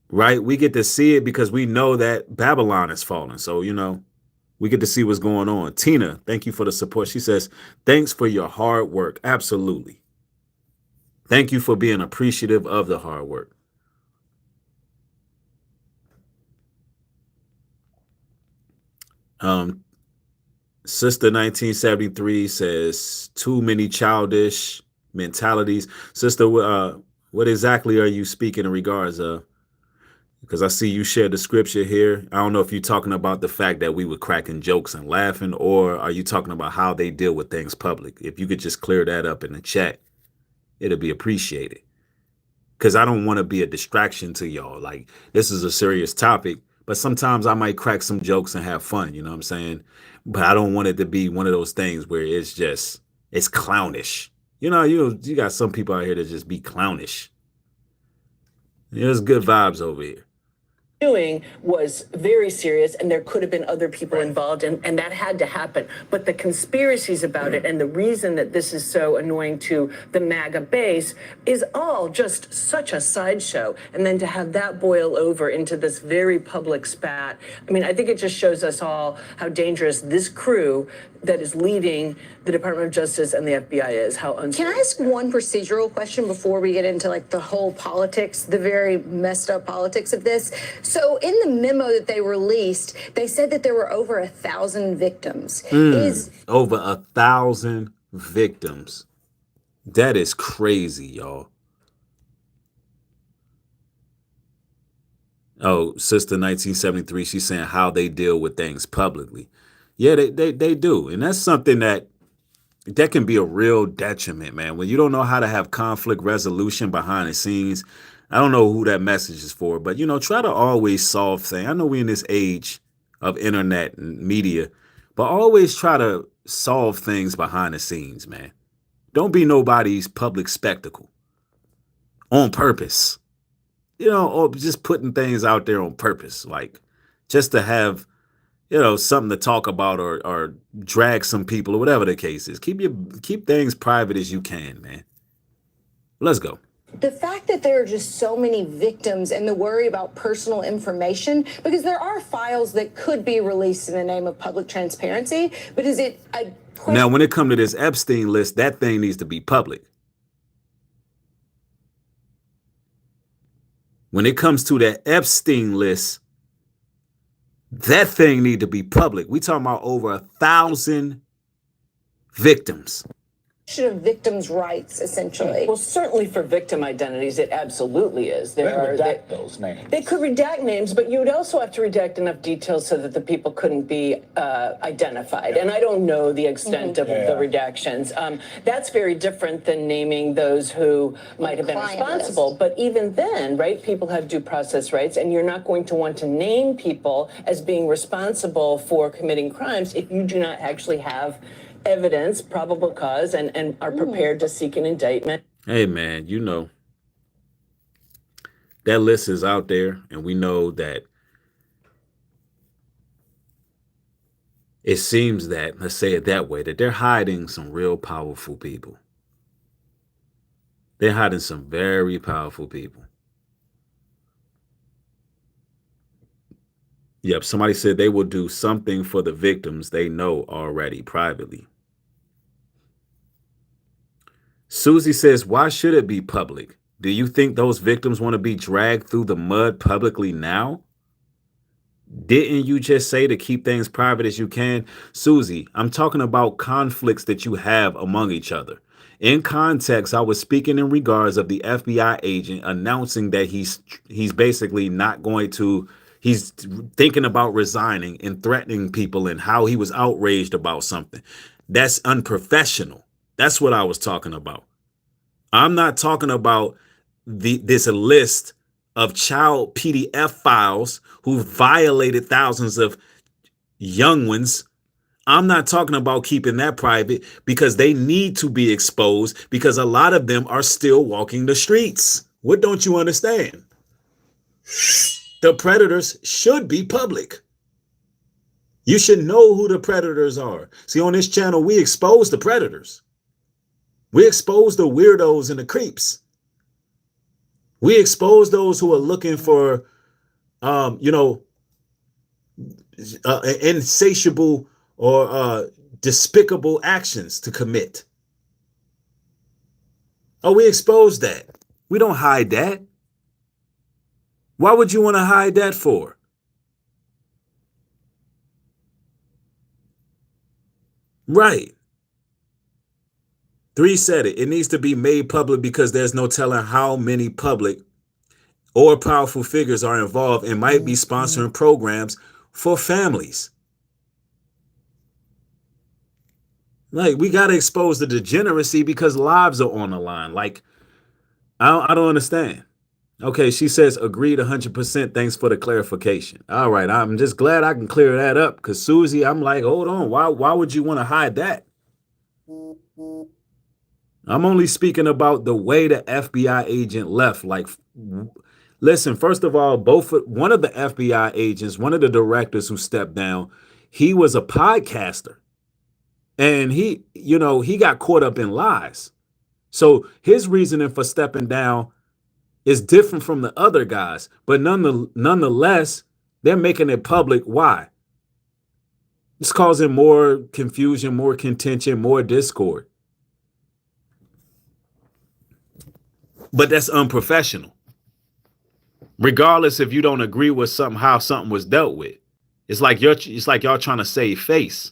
right? We get to see it because we know that Babylon is falling. So, we get to see what's going on. Tina, thank you for the support. She says, thanks for your hard work. Absolutely. Thank you for being appreciative of the hard work. Sister 1973 says, too many childish mentalities. Sister, what exactly are you speaking in regards of? Because I see you shared the scripture here. I don't know if you're talking about the fact that we were cracking jokes and laughing, or are you talking about how they deal with things public? If you could just clear that up in the chat, it'll be appreciated. Because I don't want to be a distraction to y'all. Like, this is a serious topic, but sometimes I might crack some jokes and have fun, you know what I'm saying? But I don't want it to be one of those things where it's clownish. You got some people out here that just be clownish. There's good vibes over here. Doing was very serious, and there could have been other people involved, and that had to happen. But the conspiracies about it and the reason that this is so annoying to the MAGA base is all just such a sideshow. And then to have that boil over into this very public spat, I mean, I think it just shows us all how dangerous this crew that is leading the Department of Justice and the FBI is. Can I ask one procedural question before we get into like the whole politics, the very messed up politics of this? So in the memo that they released, they said that there were over 1,000 victims. Over 1,000 victims. That is crazy, y'all. Oh, Sister 1973, she's saying how they deal with things publicly. Yeah, they do. And that's something that can be a real detriment, man. When you don't know how to have conflict resolution behind the scenes, I don't know who that message is for, but, try to always solve things. I know we're in this age of internet and media, but always try to solve things behind the scenes, man. Don't be nobody's public spectacle on purpose, or just putting things out there on purpose, like just to have, something to talk about or drag some people or whatever the case is. Keep things private as you can, man. Let's go. The fact that there are just so many victims and the worry about personal information, because there are files that could be released in the name of public transparency, but is it a question? Now, when it comes to this Epstein list, that thing needs to be public. When it comes to that Epstein list, that thing need to be public. We talking about over 1,000 victims. Of victims' rights, essentially. Well, certainly for victim identities, it absolutely is. Redact those names. They could redact names, but you would also have to redact enough details so that the people couldn't be identified. And I don't know the extent of the redactions. That's very different than naming those who might have been responsible. But even then, right, people have due process rights, and you're not going to want to name people as being responsible for committing crimes if you do not actually have evidence, probable cause, and are prepared to seek an indictment. Hey, man, that list is out there, and we know that it seems that, let's say it that way, that they're hiding some real powerful people. They're hiding some very powerful people. Yep, somebody said they will do something for the victims they know already privately. Susie says, why should it be public? Do you think those victims want to be dragged through the mud publicly now? Didn't you just say to keep things private as you can? Susie, I'm talking about conflicts that you have among each other. In context, I was speaking in regards of the FBI agent announcing that he's basically not going to, he's thinking about resigning and threatening people and how he was outraged about something. That's unprofessional. That's what I was talking about. I'm not talking about this list of child PDF files who violated thousands of young ones. I'm not talking about keeping that private because they need to be exposed because a lot of them are still walking the streets. What don't you understand? The predators should be public. You should know who the predators are. See, on this channel, we expose the predators. We expose the weirdos and the creeps. We expose those who are looking for, insatiable or despicable actions to commit. Oh, we expose that. We don't hide that. Why would you want to hide that for? Right. 3 said it. It needs to be made public because there's no telling how many public or powerful figures are involved and might be sponsoring programs for families. Like, we got to expose the degeneracy because lives are on the line. Like, I don't understand. Okay, she says, agreed 100%. Thanks for the clarification. All right, I'm just glad I can clear that up because Susie, I'm like, hold on. Why would you want to hide that? I'm only speaking about the way the FBI agent left. Like, listen, first of all, one of the FBI agents, one of the directors who stepped down, he was a podcaster. And he got caught up in lies. So his reasoning for stepping down is different from the other guys. But nonetheless, they're making it public. Why? It's causing more confusion, more contention, more discord. But that's unprofessional. Regardless if you don't agree with how something was dealt with. It's like y'all trying to save face.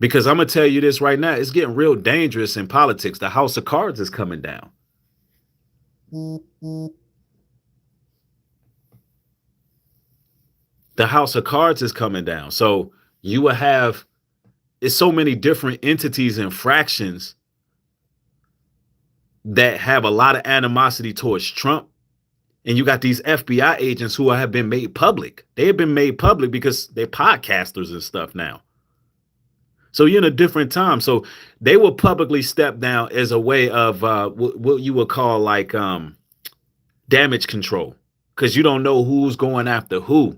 Because I'm going to tell you this right now, it's getting real dangerous in politics. The house of cards is coming down. The house of cards is coming down. So you will have, it's so many different entities and fractions that have a lot of animosity towards Trump. And you got these FBI agents who have been made public. They have been made public because they're podcasters and stuff now. So you're in a different time. So they will publicly step down as a way of what you would call like damage control, because you don't know who's going after who.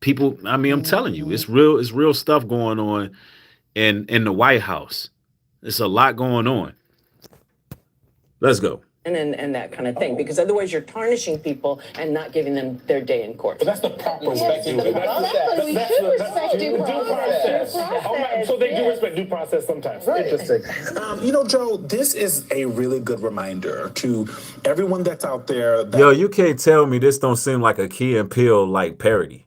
People, I mean, I'm telling you, it's real stuff going on in the White House. There's a lot going on. Let's go. And that kind of thing, because otherwise you're tarnishing people and not giving them their day in court. But that's the proper respect. So they do respect due process sometimes. Right. Interesting. Joe, this is a really good reminder to everyone that's out there. Yo, you can't tell me this don't seem like a Key and Peele like parody.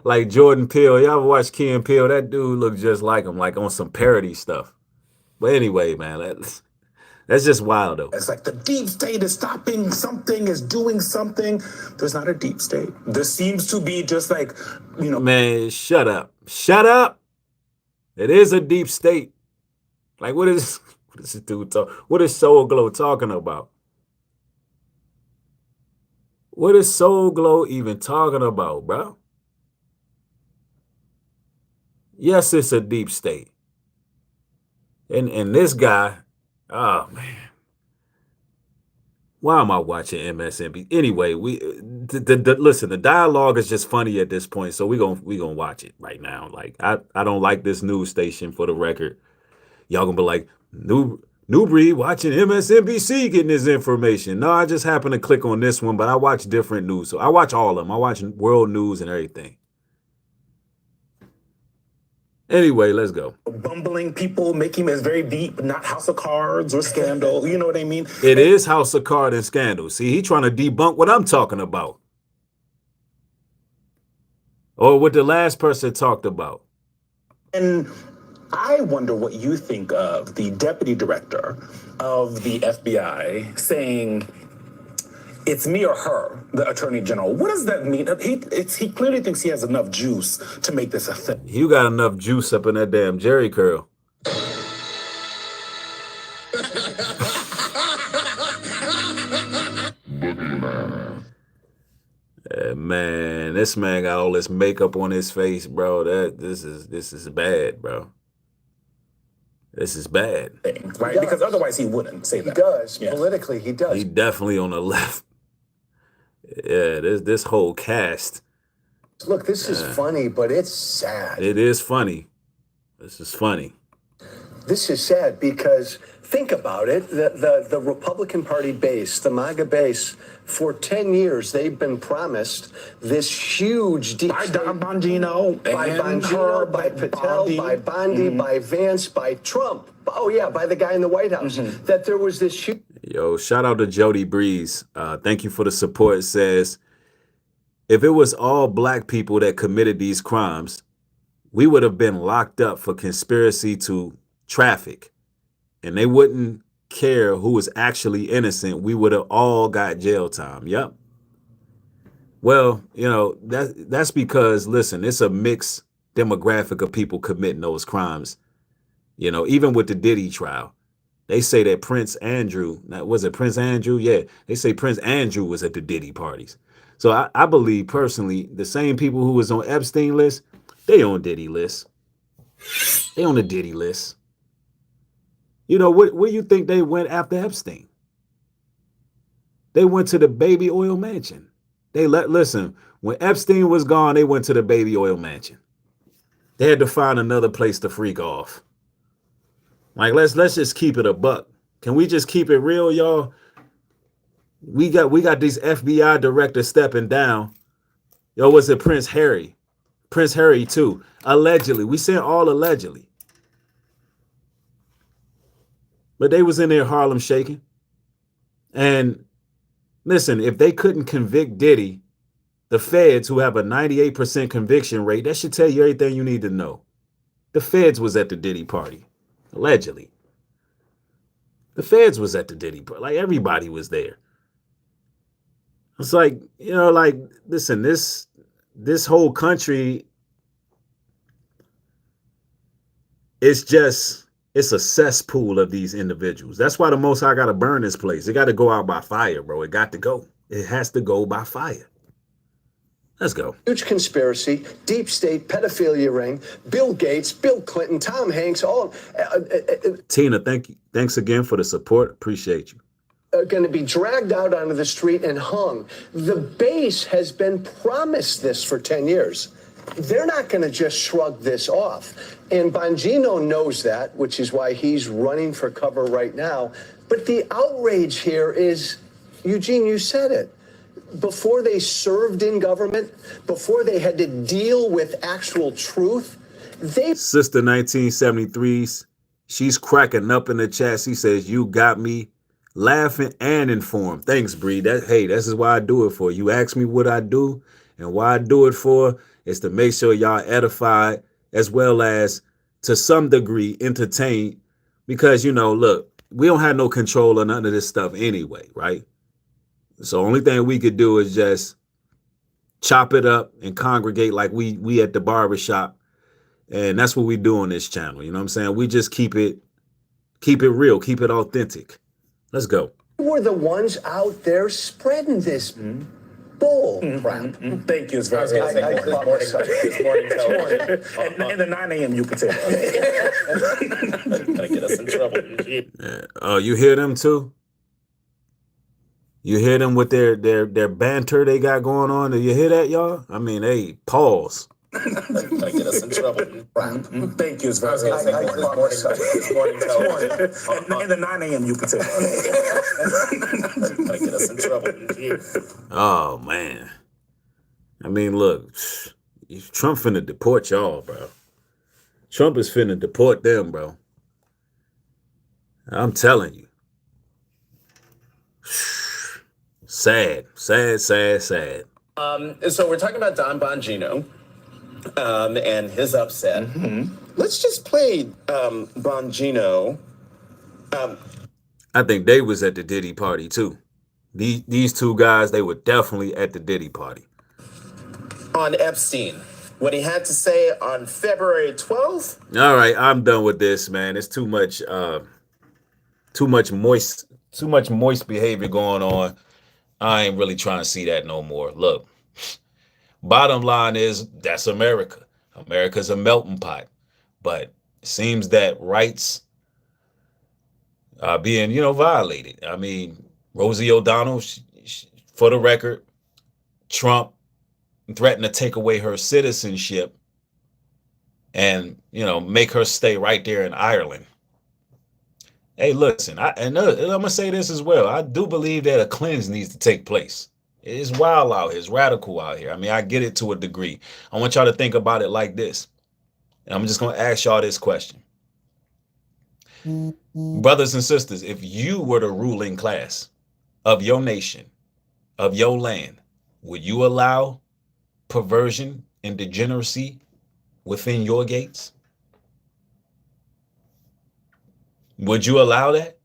Like Jordan Peele. Y'all ever watch Key and Peele? That dude looked just like him, like on some parody stuff. But anyway, man, that's just wild, though. It's like the deep state is stopping something, is doing something. There's not a deep state. There seems to be just like, Man, shut up. Shut up. It is a deep state. Like, what is this dude talking? What is Soul Glow talking about? What is Soul Glow even talking about, bro? Yes, it's a deep state. And this guy, oh man, why am I watching MSNBC? Anyway, listen, the dialogue is just funny at this point, so we gonna watch it right now. Like, I don't like this news station, for the record. Y'all gonna be like, Nubreed watching MSNBC getting this information. No, I just happen to click on this one, but I watch different news, so I watch all of them. I watch world news and everything. Anyway, let's go. Bumbling people, making him as very deep, not House of Cards or Scandal. You know what I mean? It is House of Cards and Scandal. See, he trying to debunk what I'm talking about. Or what the last person talked about. And I wonder what you think of the deputy director of the FBI saying, it's me or her, the attorney general. What does that mean? He clearly thinks he has enough juice to make this a thing. You got enough juice up in that damn Jerry curl. Man, this man got all this makeup on his face, bro. This is bad, bro. This is bad. Right? Because otherwise he wouldn't say that. He does. Yeah. Politically, he does. He definitely on the left. Yeah, this whole cast. Look, this is funny, but it's sad. It is funny. This is funny. This is sad because think about it. The Republican Party base, the MAGA base, for 10 years, they've been promised this huge deep by state. Bongino, by Patel, by Bondi, by Vance, by Trump. Oh, yeah, by the guy in the White House. That there was this huge... Yo, shout out to Jody Breeze. Thank you for the support. It says, if it was all black people that committed these crimes, we would have been locked up for conspiracy to traffic. And they wouldn't care who was actually innocent. We would have all got jail time. Yep. Well, you know, that's because, listen, it's a mixed demographic of people committing those crimes. You know, even with the Diddy trial, they say that Prince Andrew, was it Prince Andrew? Yeah, they say Prince Andrew was at the Diddy parties. So I believe personally, the same people who was on Epstein list, they on Diddy list. They on the Diddy list. You know, where you think they went after Epstein? They went to the baby oil mansion. Listen, when Epstein was gone, they went to the baby oil mansion. They had to find another place to freak off. Like, let's just keep it a buck. Can we just keep it real, y'all? We got these FBI directors stepping down. Yo, was it Prince Harry? Prince Harry too. Allegedly. We saying all allegedly. But they was in there Harlem shaking. And listen, if they couldn't convict Diddy, the feds, who have a 98% conviction rate, that should tell you everything you need to know. The feds was at the Diddy party, allegedly. The feds was at the Diddy party. Like, everybody was there. It's like, you know, like, listen, this whole country is just... it's a cesspool of these individuals. That's why the Most High got to burn this place. It got to go out by fire, bro. It got to go. It has to go by fire. Let's go. Huge conspiracy, deep state, pedophilia ring, Bill Gates, Bill Clinton, Tom Hanks, all. Tina, thanks again for the support. Appreciate you. Going to be dragged out onto the street and hung. The base has been promised this for 10 years. They're not going to just shrug this off. And Bongino knows that, which is why he's running for cover right now. But the outrage here is, Eugene, you said it. Before they served in government, before they had to deal with actual truth, Sister 1973s, she's cracking up in the chat. She says, you got me laughing and informed. Thanks, Bree. Hey, this is why I do it for. You ask me what I do and why I do it for is to make sure y'all edified as well as to some degree entertained, because, you know, look, we don't have no control of none of this stuff anyway, right? So only thing we could do is just chop it up and congregate like we at the barbershop. And that's what we do on this channel. You know what I'm saying? We just keep it real, keep it authentic. Let's go. We're the ones out there spreading this bull crap. Thank you. It's very good. This morning. In the 9 a.m. you can say that. Gonna get us in trouble. Yeah. Oh, you hear them too? You hear them with their banter they got going on? Do you hear that, y'all? I mean, hey, pause. Gonna get us in trouble. Thank you. It's very good. This morning. In the 9 a.m. you can say that. Gonna get us in trouble. Oh, man. I mean, look, Trump finna deport y'all, bro. Trump is finna deport them, bro. I'm telling you. Sad. So we're talking about Don Bongino and his upset. Let's just play Bongino. I think they was at the Diddy party too. These two guys, they were definitely at the Diddy party. On Epstein, what he had to say on February 12th. All right, I'm done with this, man. It's too much moist behavior going on. I ain't really trying to see that no more. Look, bottom line is that's America. America's a melting pot, but it seems that rights are being, violated. I mean, Rosie O'Donnell, for the record, Trump threatened to take away her citizenship and, make her stay right there in Ireland. Hey, listen, I'm going to say this as well. I do believe that a cleanse needs to take place. It's wild out here. It's radical out here. I mean, I get it to a degree. I want y'all to think about it like this. And I'm just going to ask y'all this question. Brothers and sisters, if you were the ruling class of your nation, of your land, would you allow perversion and degeneracy within your gates? Would you allow that?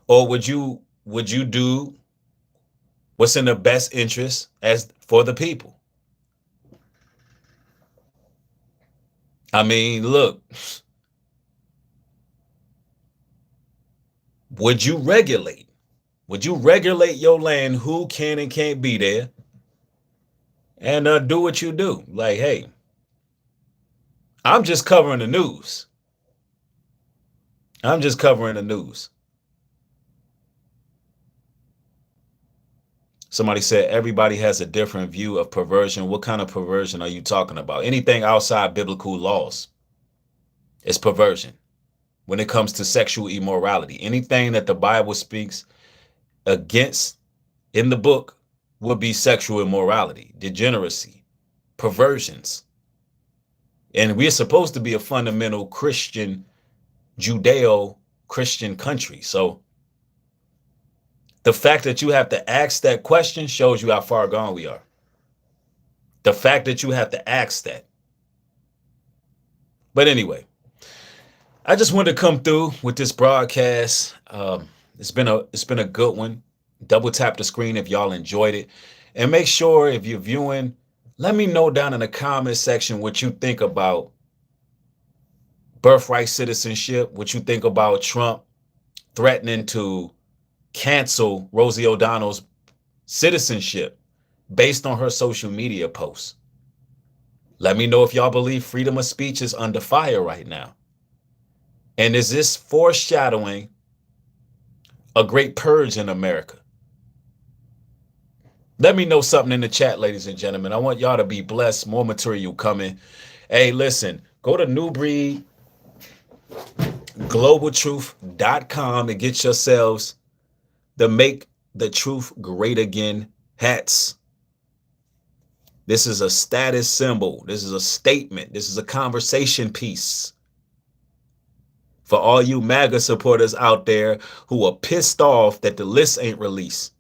Or would you do what's in the best interest as for the people? I mean, look, would you regulate? Would you regulate your land, who can and can't be there, and do what you do? Like, hey, I'm just covering the news. I'm just covering the news. Somebody said everybody has a different view of perversion. What kind of perversion are you talking about? Anything outside biblical laws is perversion. When it comes to sexual immorality, anything that the Bible speaks against in the book would be sexual immorality, degeneracy, perversions. And we're supposed to be a fundamental Christian, Judeo-Christian country. So the fact that you have to ask that question shows you how far gone we are. The fact that you have to ask that. But anyway, I just wanted to come through with this broadcast. It's been a good one. Double tap the screen if y'all enjoyed it. And make sure if you're viewing, let me know down in the comment section what you think about birthright citizenship, what you think about Trump threatening to cancel Rosie O'Donnell's citizenship based on her social media posts. Let me know if y'all believe freedom of speech is under fire right now. And is this foreshadowing a great purge in America? Let me know something in the chat, ladies and gentlemen. I want y'all to be blessed. More material coming. Hey, listen, go to Nubreed, globaltruth.com and get yourselves the Make the Truth Great Again hats. This is a status symbol. This is a statement. This is a conversation piece. For all you MAGA supporters out there who are pissed off that the list ain't released,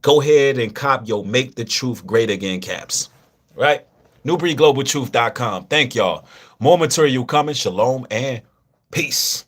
go ahead and cop your Make the Truth Great Again caps. Right? NewbreedGlobalTruth.com. Thank y'all. More material coming. Shalom and peace.